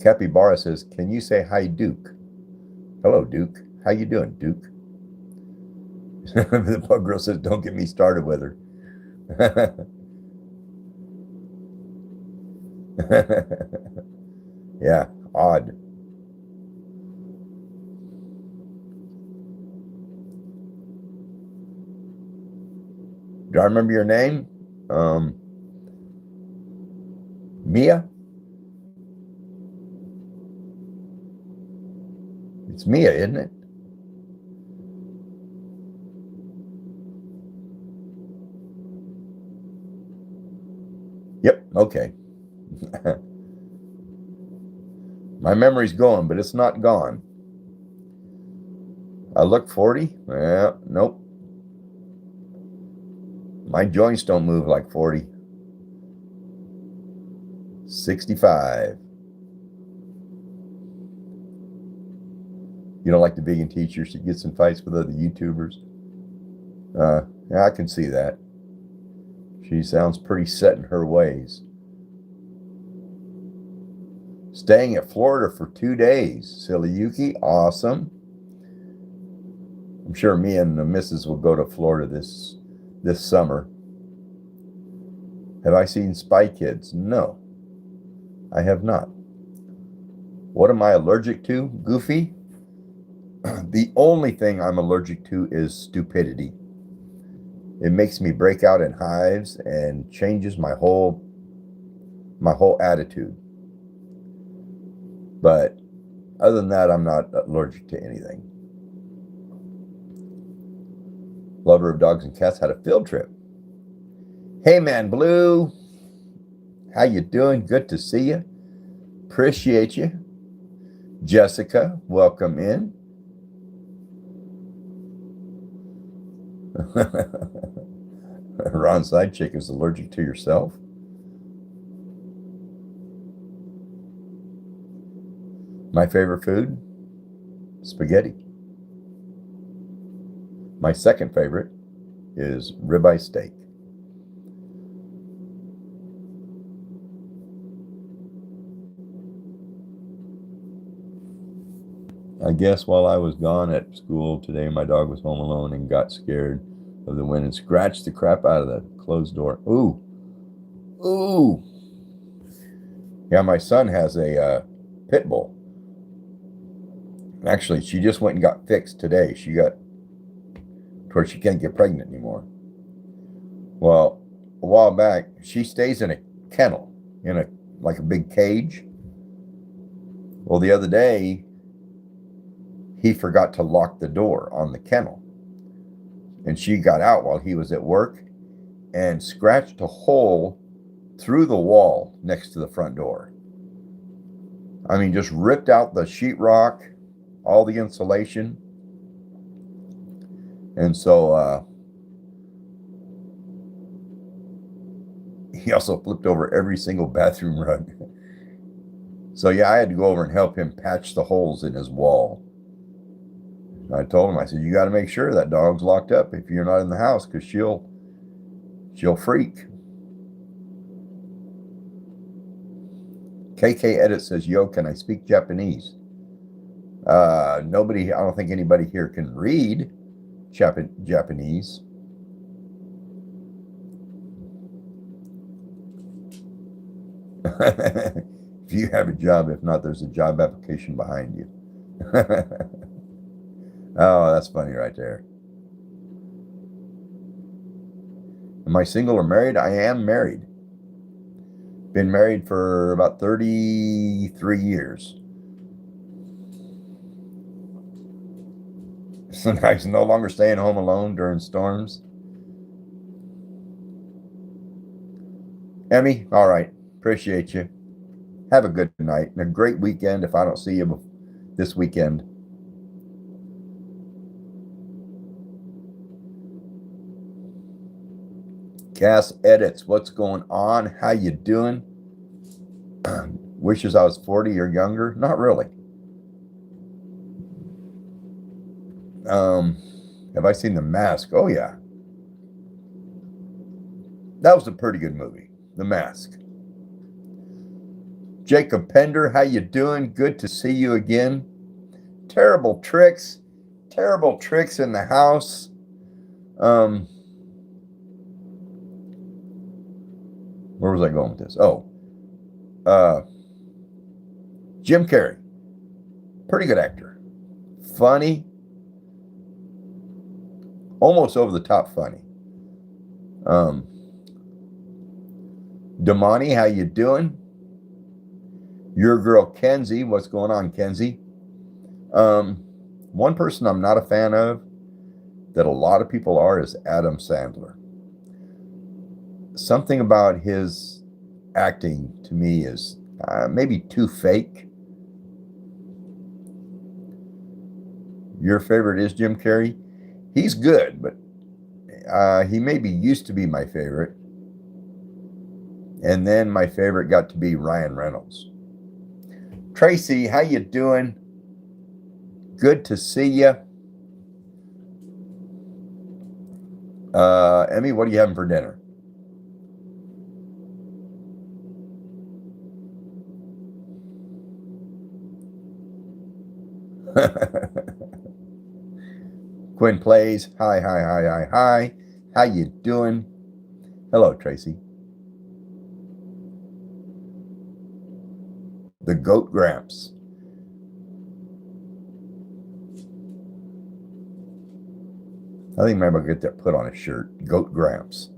S1: Capybara says, can you say hi, Duke? Hello, Duke. How you doing, Duke? The pug girl says, don't get me started with her. Yeah, odd. Do I remember your name? Mia? It's Mia, isn't it? Yep, okay. My memory's going, but it's not gone. I look 40? Well, nope. My joints don't move like 40. 65. You don't like the vegan teacher? She gets in fights with other YouTubers. Yeah, I can see that. She sounds pretty set in her ways. Staying at Florida for 2 days. Silly Yuki, awesome. I'm sure me and the missus will go to Florida this summer. Have I seen Spy Kids? No, I have not. What am I allergic to? Goofy? The only thing I'm allergic to is stupidity. It makes me break out in hives and changes my whole attitude. But other than that, I'm not allergic to anything. Lover of dogs and cats had a field trip. Hey man, Blue. How you doing? Good to see you. Appreciate you. Jessica, welcome in. Ron Sidechick is allergic to yourself. My favorite food? Spaghetti. My second favorite is ribeye steak. I guess while I was gone at school today, my dog was home alone and got scared of the wind and scratched the crap out of the closed door. Ooh. Ooh. Yeah, my son has a pit bull. Actually, she just went and got fixed today. She got to where she can't get pregnant anymore. Well, a while back, she stays in a kennel, like a big cage. Well, the other day, he forgot to lock the door on the kennel. And she got out while he was at work and scratched a hole through the wall next to the front door. I mean, just ripped out the sheetrock, all the insulation. And so he also flipped over every single bathroom rug. So yeah, I had to go over and help him patch the holes in his wall. I told him, I said, you got to make sure that dog's locked up if you're not in the house, because she'll freak. KK Edit says, yo, can I speak Japanese? Nobody, I don't think anybody here can read Japanese. If you have a job, if not, there's a job application behind you. Oh, that's funny right there. Am I single or married? I am married. Been married for about 33 years. So now he's no longer staying home alone during storms. Emmy, all right. Appreciate you. Have a good night and a great weekend if I don't see you this weekend. Cass Edits, what's going on? How you doing? Wishes I was 40 or younger? Not really. Have I seen The Mask? Oh yeah. That was a pretty good movie, The Mask. Jacob Pender, how you doing? Good to see you again. Terrible tricks in the house. Where was I going with this? Oh, Jim Carrey, pretty good actor, funny, almost over the top funny. Damani, how you doing? Your girl Kenzie, what's going on, Kenzie? One person I'm not a fan of that a lot of people are is Adam Sandler. Something about his acting to me is maybe too fake. Your favorite is Jim Carrey? He's good, but he maybe used to be my favorite. And then my favorite got to be Ryan Reynolds. Tracy, how you doing? Good to see you. Emmy, what are you having for dinner? Quinn plays. Hi. How you doing? Hello, Tracy. The Goat Gramps. I think maybe I'll get that put on a shirt. Goat Gramps.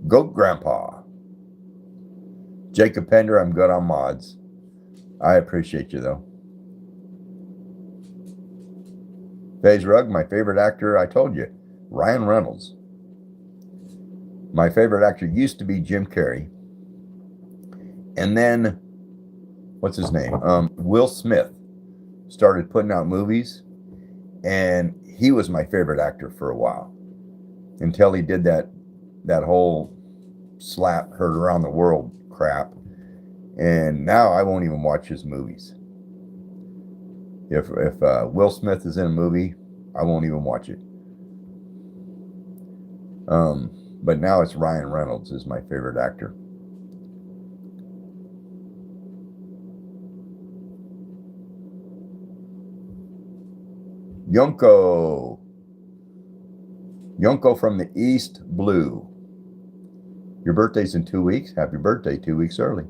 S1: Goat Grandpa. Jacob Pender, I'm good on mods. I appreciate you, though. Faze Rugg, my favorite actor, I told you, Ryan Reynolds. My favorite actor used to be Jim Carrey. And then, what's his name? Will Smith started putting out movies, and he was my favorite actor for a while until he did that whole slap heard around the world crap. And now I won't even watch his movies. If Will Smith is in a movie, I won't even watch it. But now it's Ryan Reynolds is my favorite actor. Yonko from the East Blue. Your birthday's in 2 weeks. Happy birthday, 2 weeks early.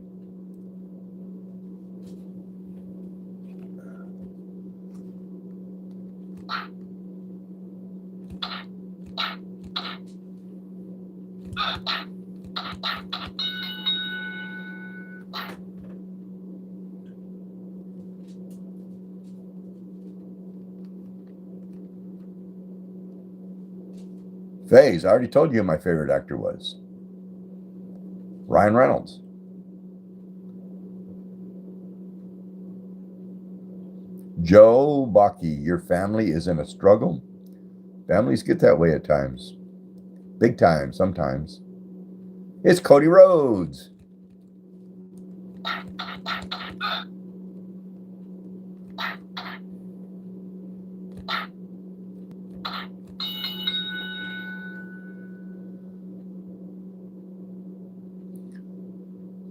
S1: Faze, I already told you who my favorite actor was. Ryan Reynolds. Joe Baki, your family is in a struggle. Families get that way at times. Big time sometimes. It's Cody Rhodes.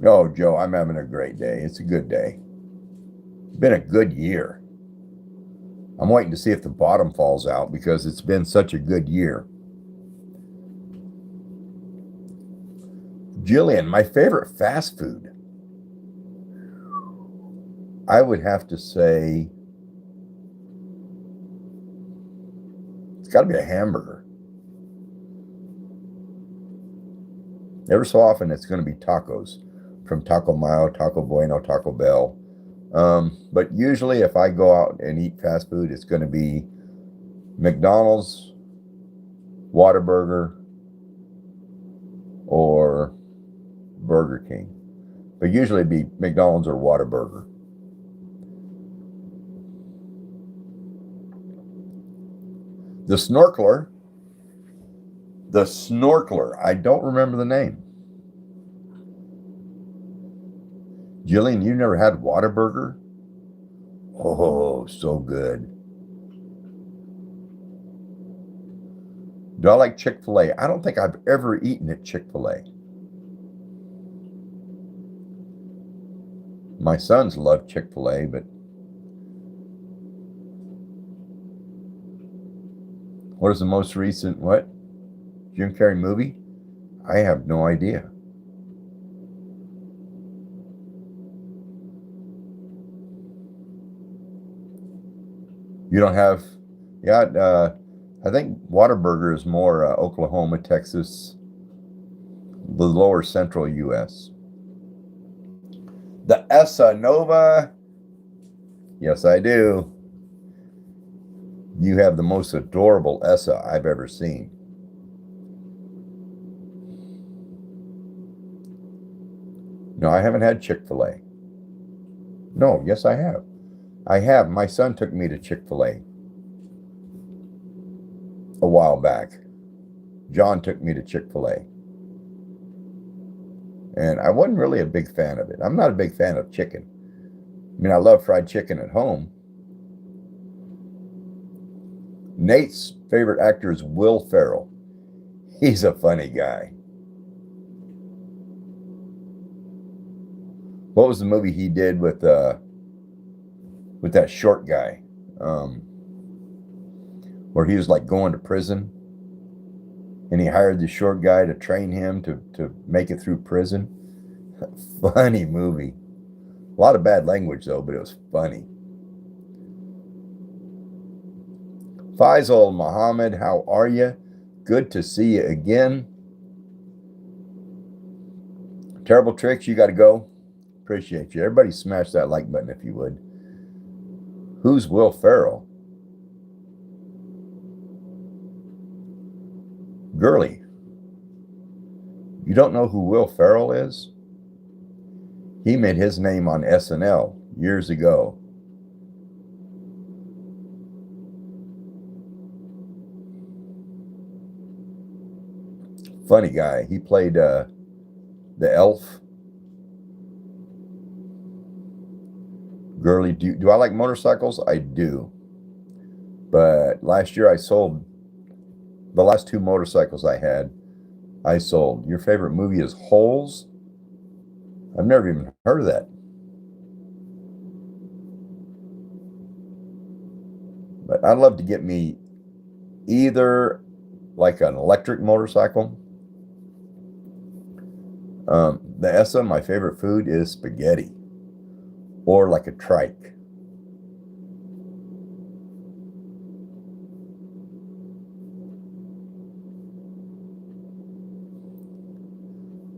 S1: Oh, Joe, I'm having a great day. It's a good day. It's been a good year. I'm waiting to see if the bottom falls out because it's been such a good year. Jillian, my favorite fast food. I would have to say it's got to be a hamburger. Every so often it's going to be tacos from Taco Mayo, Taco Bueno, Taco Bell. But usually if I go out and eat fast food, it's going to be McDonald's, Whataburger, or Burger King. But usually it'd be McDonald's or Whataburger. The Snorkeler. I don't remember the name. Jillian, you never had Whataburger? Oh, so good. Do I like Chick-fil-A? I don't think I've ever eaten at Chick-fil-A. My sons love Chick-fil-A, but what is the most recent, what? Jim Carrey movie? I have no idea. You don't have, yeah, I think Whataburger is more Oklahoma, Texas, the lower central U.S. The Essa Nova. Yes, I do. You have the most adorable Essa I've ever seen. No, I haven't had Chick-fil-A. No, yes, I have. I have. My son took me to Chick-fil-A a while back. John took me to Chick-fil-A. And I wasn't really a big fan of it. I'm not a big fan of chicken. I mean, I love fried chicken at home. Nate's favorite actor is Will Ferrell. He's a funny guy. What was the movie he did with that short guy? Where he was like going to prison and he hired the short guy to train him to make it through prison. Funny movie. A lot of bad language though, but it was funny. Faisal Muhammad, how are you? Good to see you again. Terrible Tricks, you got to go. Appreciate you. Everybody smash that like button if you would. Who's Will Ferrell? Girly, you don't know who Will Ferrell is? He made his name on SNL years ago. Funny guy. He played the elf. Girly, do I like motorcycles? I do. But last year I sold the last 2 motorcycles I had. I sold. Your favorite movie is Holes? I've never even heard of that. But I'd love to get me either like an electric motorcycle. The Essa, my favorite food is spaghetti. Or like a trike.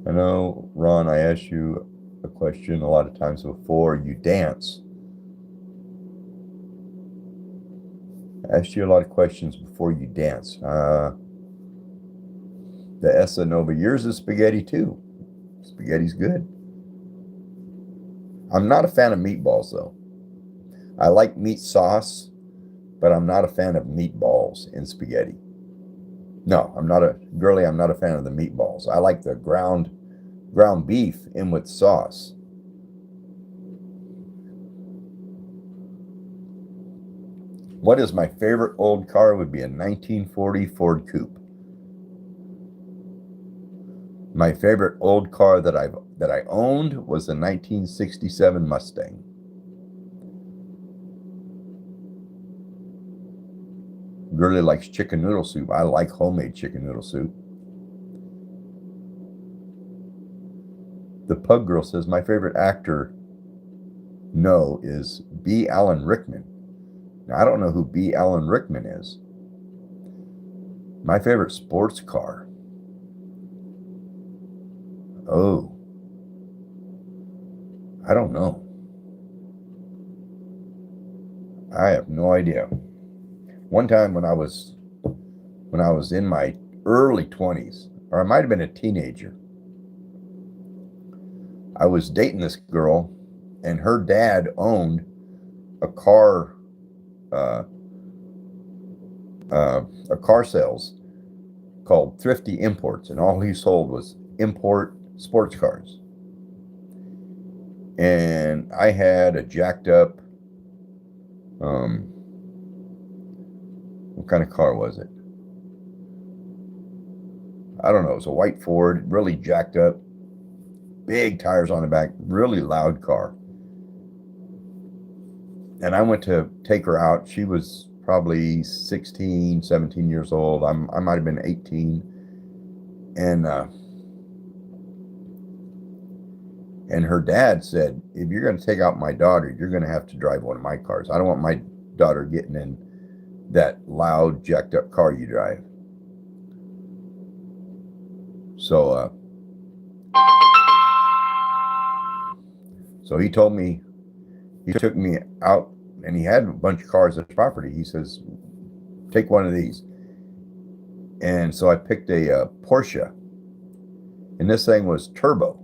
S1: I know, Ron, I asked you a question a lot of times before. You dance. I asked you a lot of questions before you dance. The Essa Nova, yours is spaghetti too. Spaghetti's good. I'm not a fan of meatballs though. I like meat sauce, but I'm not a fan of meatballs in spaghetti. No, I'm not a fan of the meatballs. I like the ground beef in with sauce. What is my favorite old car? Would be a 1940 Ford Coupe. My favorite old car that I owned was a 1967 Mustang. Girly likes chicken noodle soup. I like homemade chicken noodle soup. The Pug Girl says, my favorite actor, no, is B. Alan Rickman. Now, I don't know who B. Alan Rickman is. My favorite sports car. Oh. I don't know. I have no idea. One time when I was in my early 20s, or I might have been a teenager, I was dating this girl, and her dad owned a car sales called Thrifty Imports, and all he sold was import sports cars. And I had a jacked up, what kind of car was it? I don't know, it was a white Ford, really jacked up, big tires on the back, really loud car. And I went to take her out. She was probably 16, 17 years old. I might have been 18. And her dad said, if you're going to take out my daughter, you're going to have to drive one of my cars. I don't want my daughter getting in that loud, jacked up car you drive. So he told me, he took me out, and he had a bunch of cars at his property. He says, take one of these. And so I picked a Porsche, and this thing was turbo.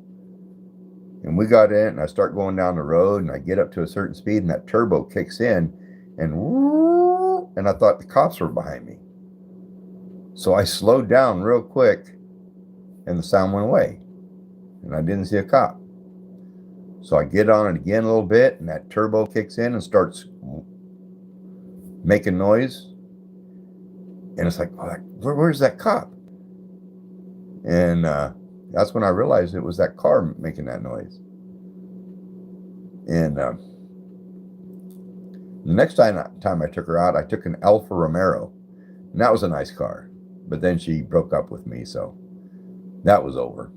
S1: And we got in, and I start going down the road, and I get up to a certain speed, and that turbo kicks in, and I thought the cops were behind me. So I slowed down real quick, and the sound went away, and I didn't see a cop. So I get on it again a little bit, and that turbo kicks in and starts making noise. And it's like, oh, where's that cop? And that's when I realized it was that car making that noise. And the next time I took her out, I took an Alfa Romero. And that was a nice car. But then she broke up with me, so that was over.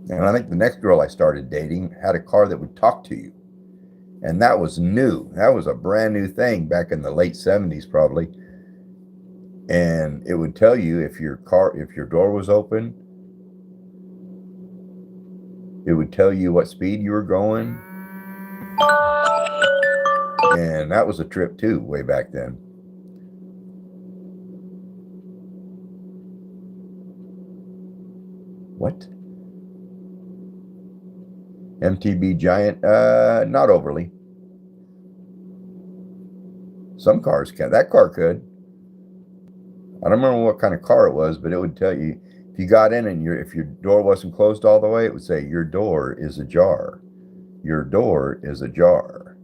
S1: And I think the next girl I started dating had a car that would talk to you. And that was new. That was a brand new thing back in the late 70s probably. And it would tell you if your door was open. It would tell you what speed you were going. And that was a trip too, way back then. What? MTB Giant? Not overly. Some cars can. That car could. I don't remember what kind of car it was, but it would tell you if you got in and if your door wasn't closed all the way, it would say your door is ajar. Your door is ajar.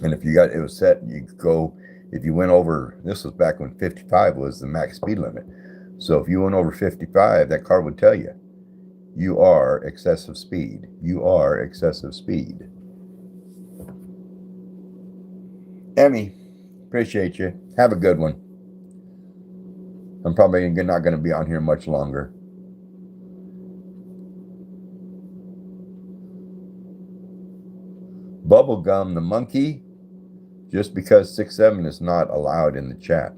S1: And if you got it was set, you could go. If you went over, this was back when 55 was the max speed limit. So if you went over 55, that car would tell you, you are excessive speed. You are excessive speed. Emmy, appreciate you. Have a good one. I'm probably not going to be on here much longer. Bubblegum the monkey, just because 6'7" is not allowed in the chat.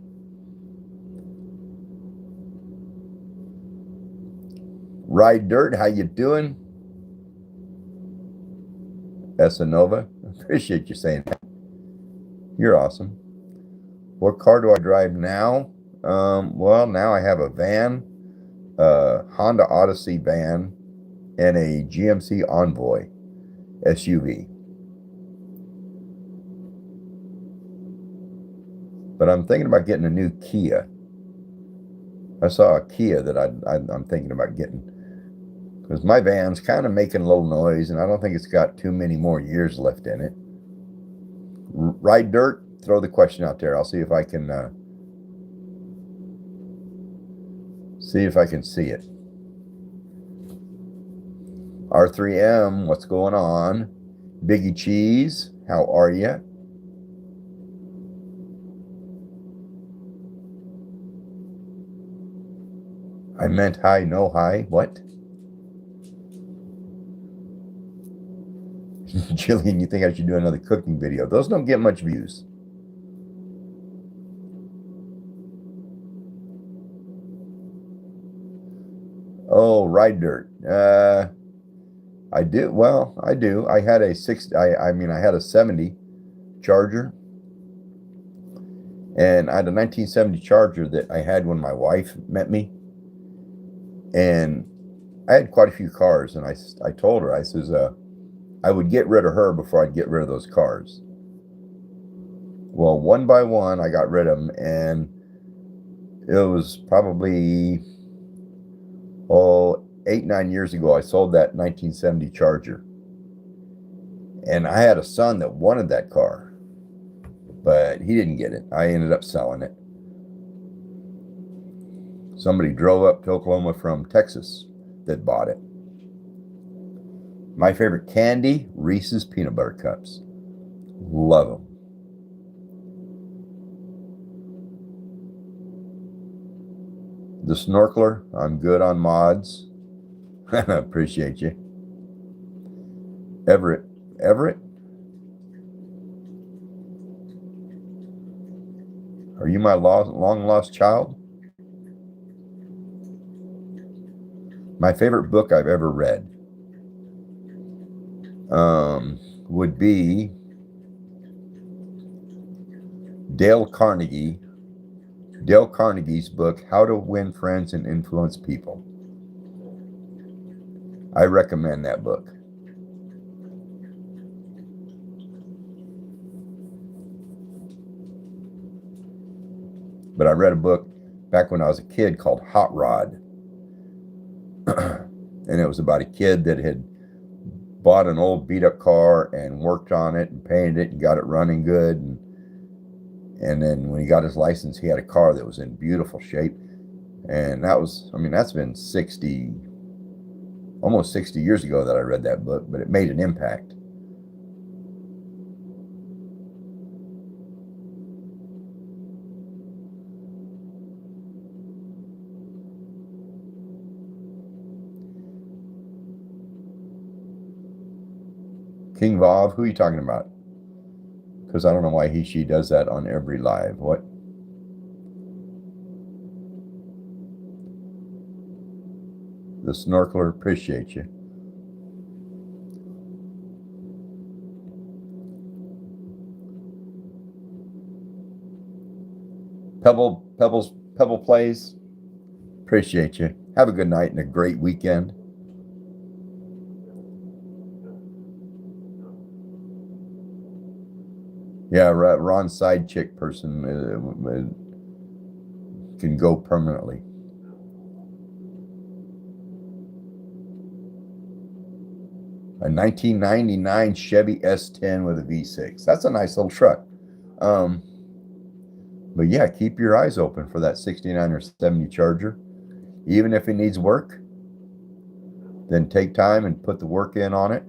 S1: Ride Dirt, how you doing? Esanova, appreciate you saying that. You're awesome. What car do I drive now? Well, now I have a van, a Honda Odyssey van, and a GMC Envoy SUV. But I'm thinking about getting a new Kia. I saw a Kia that I'm thinking about getting. Because my van's kind of making a little noise, and I don't think it's got too many more years left in it. Ride Dirt, throw the question out there. I'll see if I can see it. R3M, what's going on? Biggie Cheese, how are you? I meant hi, no hi. What? Jillian, you think I should do another cooking video? Those don't get much views. Oh, Ride Dirt. I do. Well, I do. I had a 70 Charger. And I had a 1970 Charger that I had when my wife met me. And I had quite a few cars. And I told her, I says, I would get rid of her before I'd get rid of those cars. Well, one by one, I got rid of them, and it was probably 8-9 years ago. I sold that 1970 Charger, and I had a son that wanted that car, but he didn't get it. I ended up selling it. Somebody drove up to Oklahoma from Texas that bought it. My favorite candy, Reese's Peanut Butter Cups. Love them. The Snorkeler, I'm good on mods. Appreciate you. Everett. Are you my long lost child? My favorite book I've ever read would be Dale Carnegie's book, How to Win Friends and Influence People. I recommend that book. But I read a book back when I was a kid called Hot Rod. And it was about a kid that had bought an old beat up car and worked on it and painted it and got it running good. And then when he got his license, he had a car that was in beautiful shape. And that's been almost 60 years ago that I read that book, but it made an impact. King Vav, who are you talking about? Because I don't know why she does that on every live. What? The Snorkeler, appreciate you. Pebble Plays, appreciate you. Have a good night and a great weekend. Yeah, Ron's side chick person can go permanently. A 1999 Chevy S10 with a V6. That's a nice little truck. But yeah, keep your eyes open for that 69 or 70 Charger. Even if it needs work, then take time and put the work in on it.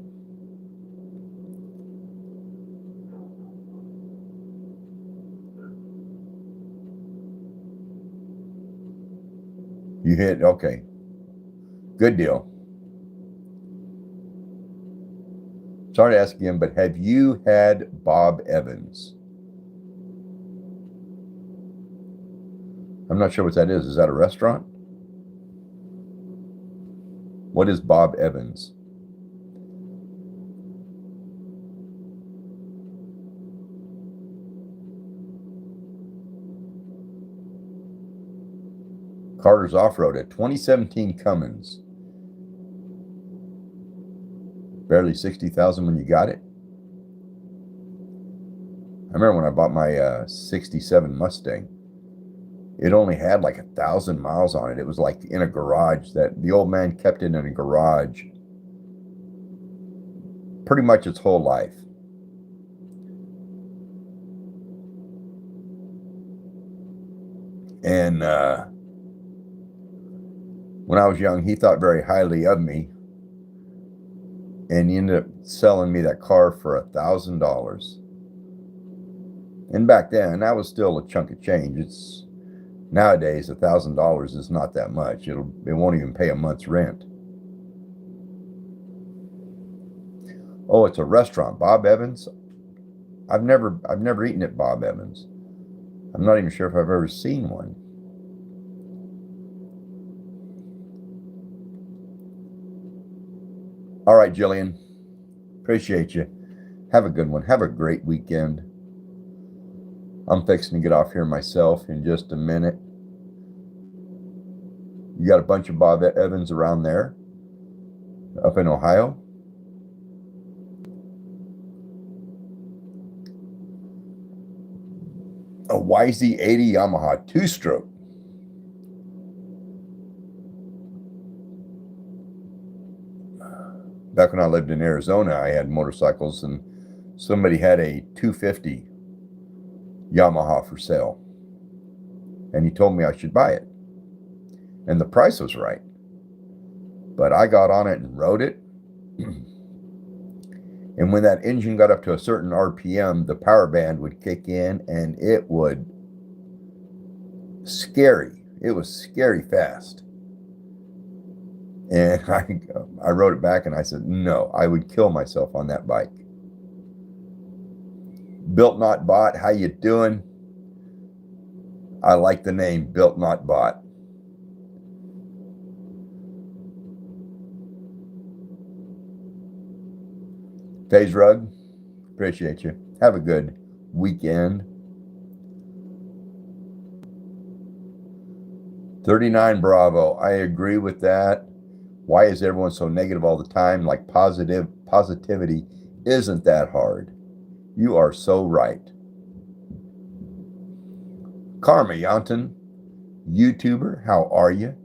S1: You hit, okay. Good deal. Sorry to ask again, but have you had Bob Evans? I'm not sure what that is. Is that a restaurant? What is Bob Evans? Carter's Off-Road, a 2017 Cummins. Barely 60,000 when you got it. I remember when I bought my 67 Mustang. It only had like 1,000 miles on it. It was like in a garage that the old man kept it in a garage pretty much its whole life. And when I was young, he thought very highly of me. And he ended up selling me that car for $1,000. And back then, that was still a chunk of change. It's nowadays $1,000 is not that much. It won't even pay a month's rent. Oh, it's a restaurant, Bob Evans. I've never eaten at Bob Evans. I'm not even sure if I've ever seen one. All right, Jillian. Appreciate you. Have a good one. Have a great weekend. I'm fixing to get off here myself in just a minute. You got a bunch of Bob Evans around there up in Ohio. A YZ80 Yamaha 2-stroke. Back when I lived in Arizona, I had motorcycles, and somebody had a 250 Yamaha for sale. And he told me I should buy it. And the price was right. But I got on it and rode it. And when that engine got up to a certain RPM, the power band would kick in and it would scary. It was scary fast. And I wrote it back and I said, no, I would kill myself on that bike. Built Not Bought, how you doing? I like the name, Built Not Bought. Phase Rug, appreciate you. Have a good weekend. 39 Bravo, I agree with that. Why is everyone so negative all the time? Like positivity isn't that hard. You are so right. Karma Yanton, YouTuber, how are you?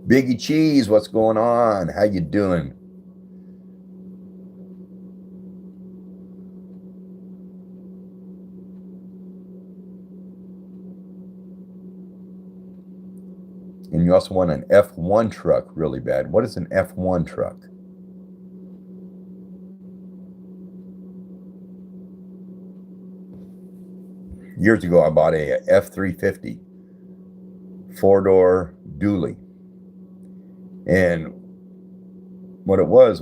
S1: Biggie Cheese, what's going on? How you doing? And you also want an F1 truck really bad. What is an F1 truck? Years ago, I bought a F350 four-door dually. And what it was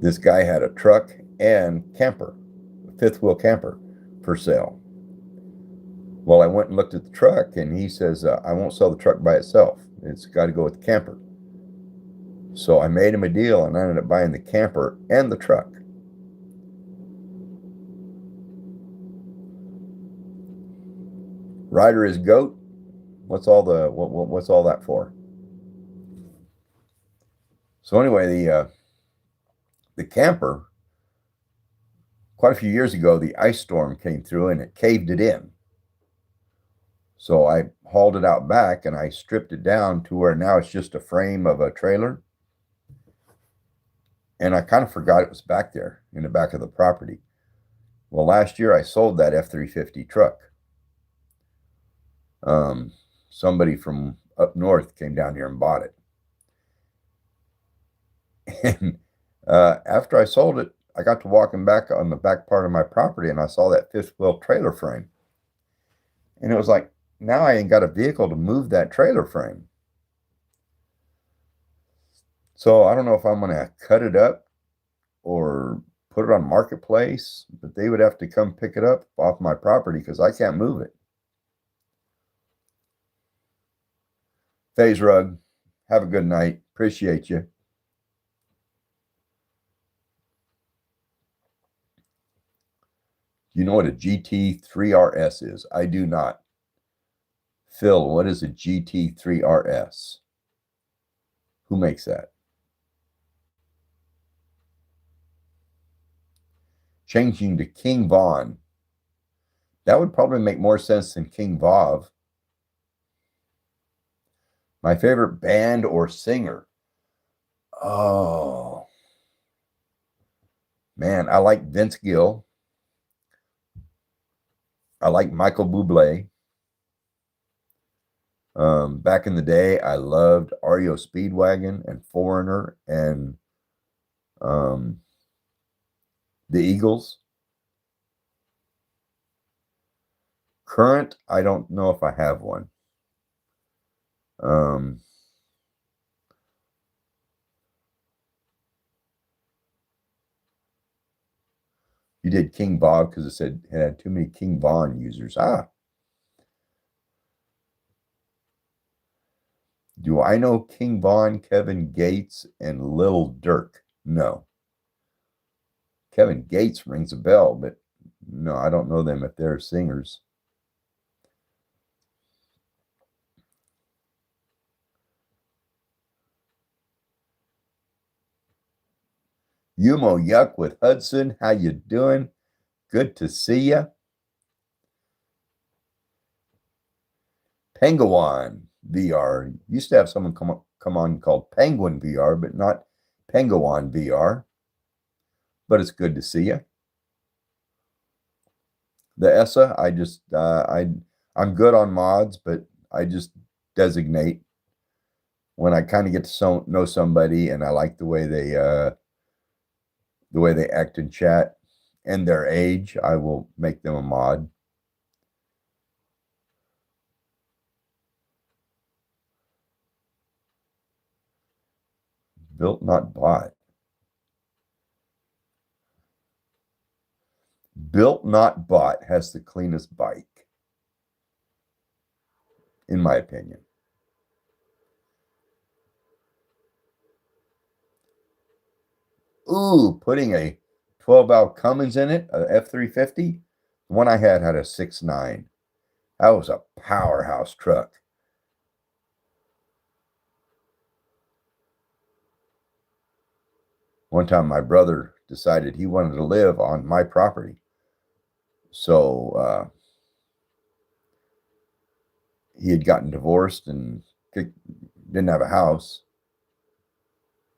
S1: this guy had a truck and camper, a fifth wheel camper for sale. Well, I went and looked at the truck and he says, I won't sell the truck by itself. It's got to go with the camper. So I made him a deal and I ended up buying the camper and the truck. Ryder is GOAT. What's all that for? So anyway, the camper, quite a few years ago, the ice storm came through and it caved it in. So I hauled it out back and I stripped it down to where now it's just a frame of a trailer. And I kind of forgot it was back there in the back of the property. Well, last year I sold that F350 truck. Somebody from up north came down here and bought it. And after I sold it, I got to walking back on the back part of my property and I saw that fifth wheel trailer frame. And it was like, now I ain't got a vehicle to move that trailer frame. So I don't know if I'm going to cut it up or put it on Marketplace, but they would have to come pick it up off my property because I can't move it. Phase Rug, have a good night. Appreciate you. Do you know what a GT3RS is? I do not. Phil, what is a GT3RS? Who makes that? Changing to King Von. That would probably make more sense than King Vav. My favorite band or singer. Oh, man, I like Vince Gill. I like Michael Bublé. Back in the day, I loved REO Speedwagon and Foreigner and the Eagles. Current, I don't know if I have one. You did King Bob because it said it had too many King Von users. Do I know King Von, Kevin Gates, and Lil Durk? No. Kevin Gates rings a bell, but no, I don't know them if they're singers. Yumo Yuck with Hudson. How you doing? Good to see you. Penguin. VR. Used to have someone come on called Penguin VR, but not Penguin VR. But it's good to see you. The ESSA, I'm good on mods, but I just designate when I kind of get to know somebody and I like the way they act in chat and their age, I will make them a mod. Built, not bought. Built, not bought has the cleanest bike, in my opinion. Ooh, putting a 12-valve Cummins in it, a F350. The one I had a 6.9. That was a powerhouse truck. One time my brother decided he wanted to live on my property. So he had gotten divorced and didn't have a house.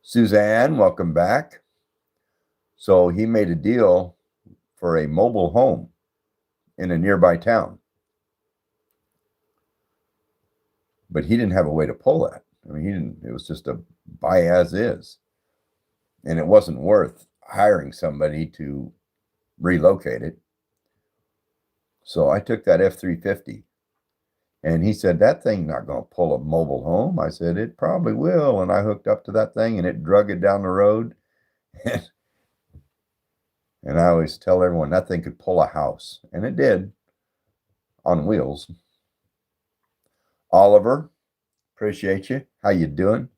S1: Suzanne, welcome back. So he made a deal for a mobile home in a nearby town. But he didn't have a way to pull that. I mean, it was just a buy as is. And it wasn't worth hiring somebody to relocate it. So I took that F350. And he said, that thing's not going to pull a mobile home. I said, it probably will. And I hooked up to that thing and it drug it down the road. And I always tell everyone that thing could pull a house. And it did, on wheels. Oliver, appreciate you. How you doing?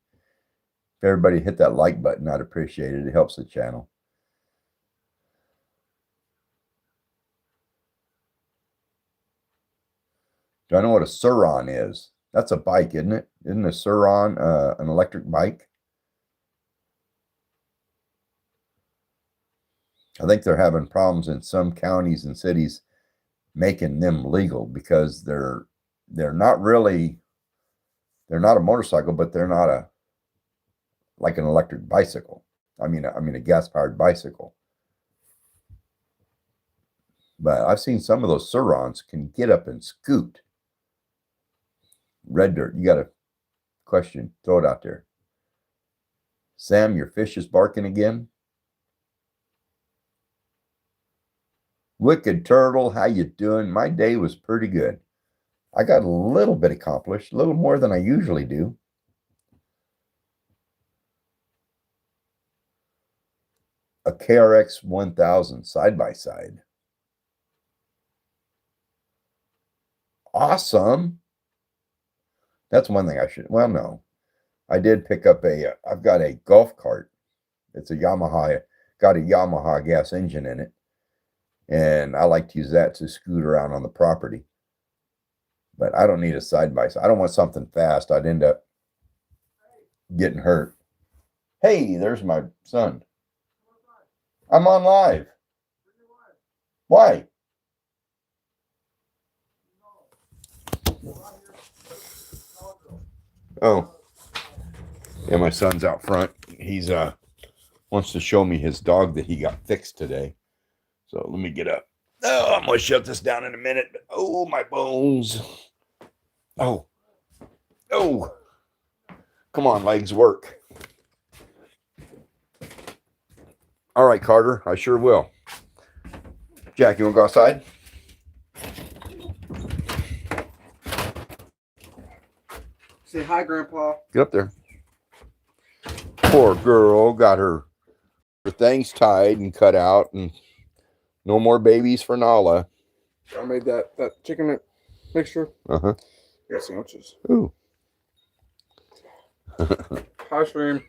S1: If everybody hit that like button, I'd appreciate it. It helps the channel. Do I know what a Suron is? That's a bike, isn't it? Isn't a Suron an electric bike? I think they're having problems in some counties and cities making them legal because they're not really, they're not a motorcycle, but they're not like an electric bicycle. I mean a gas-powered bicycle. But I've seen some of those Surons can get up and scoot. Red Dirt, you got a question? Throw it out there. Sam, your fish is barking again. Wicked Turtle, how you doing? My day was pretty good. I got a little bit accomplished, a little more than I usually do. A KRX 1000 side-by-side. Awesome. That's one thing I should, well, no. I did pick up I've got a golf cart. It's a Yamaha, got a Yamaha gas engine in it. And I like to use that to scoot around on the property. But I don't need a side-by-side. I don't want something fast. I'd end up getting hurt. Hey, there's my son. I'm on live. Why? Oh. Yeah, my son's out front. He's wants to show me his dog that he got fixed today. So let me get up. Oh, I'm going to shut this down in a minute. Oh, my bones. Oh. Oh. Come on, legs, work. All right, Carter, I sure will. Jack, you want to go outside?
S3: Say hi, Grandpa.
S1: Get up there. Poor girl got her things tied and cut out, and no more babies for Nala.
S3: I made that chicken mixture.
S1: Uh-huh.
S3: Got sandwiches.
S1: Ooh.
S3: Hi, stream.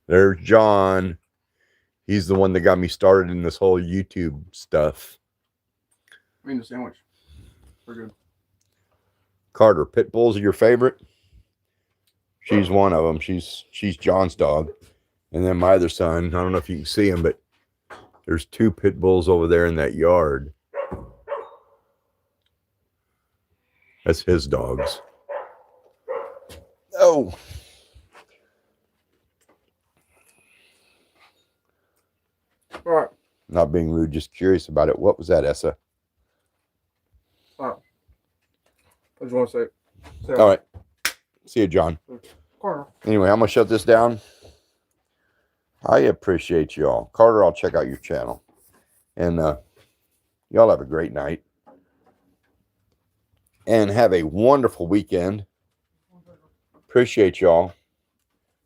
S1: There's John. He's the one that got me started in this whole YouTube stuff.
S3: I mean the sandwich. We're good.
S1: Carter, pit bulls are your favorite? She's one of them. She's John's dog. And then my other son, I don't know if you can see him, but there's 2 pit bulls over there in that yard. That's his dogs. Oh.
S3: All right.
S1: Not being rude, just curious about it. What was that, Essa?
S3: All right. I just want to say
S1: All right. See you, John.
S3: Carter.
S1: Anyway, I'm going to shut this down. I appreciate y'all. Carter, I'll check out your channel. And y'all have a great night. And have a wonderful weekend. Appreciate y'all.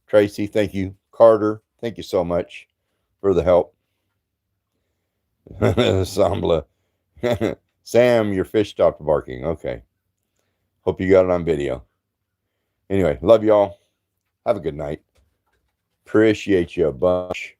S1: Tracy, thank you. Carter, thank you so much for the help. Sambla. Sam, your fish stopped barking. Okay. Hope you got it on video. Anyway, love y'all. Have a good night. Appreciate you a bunch.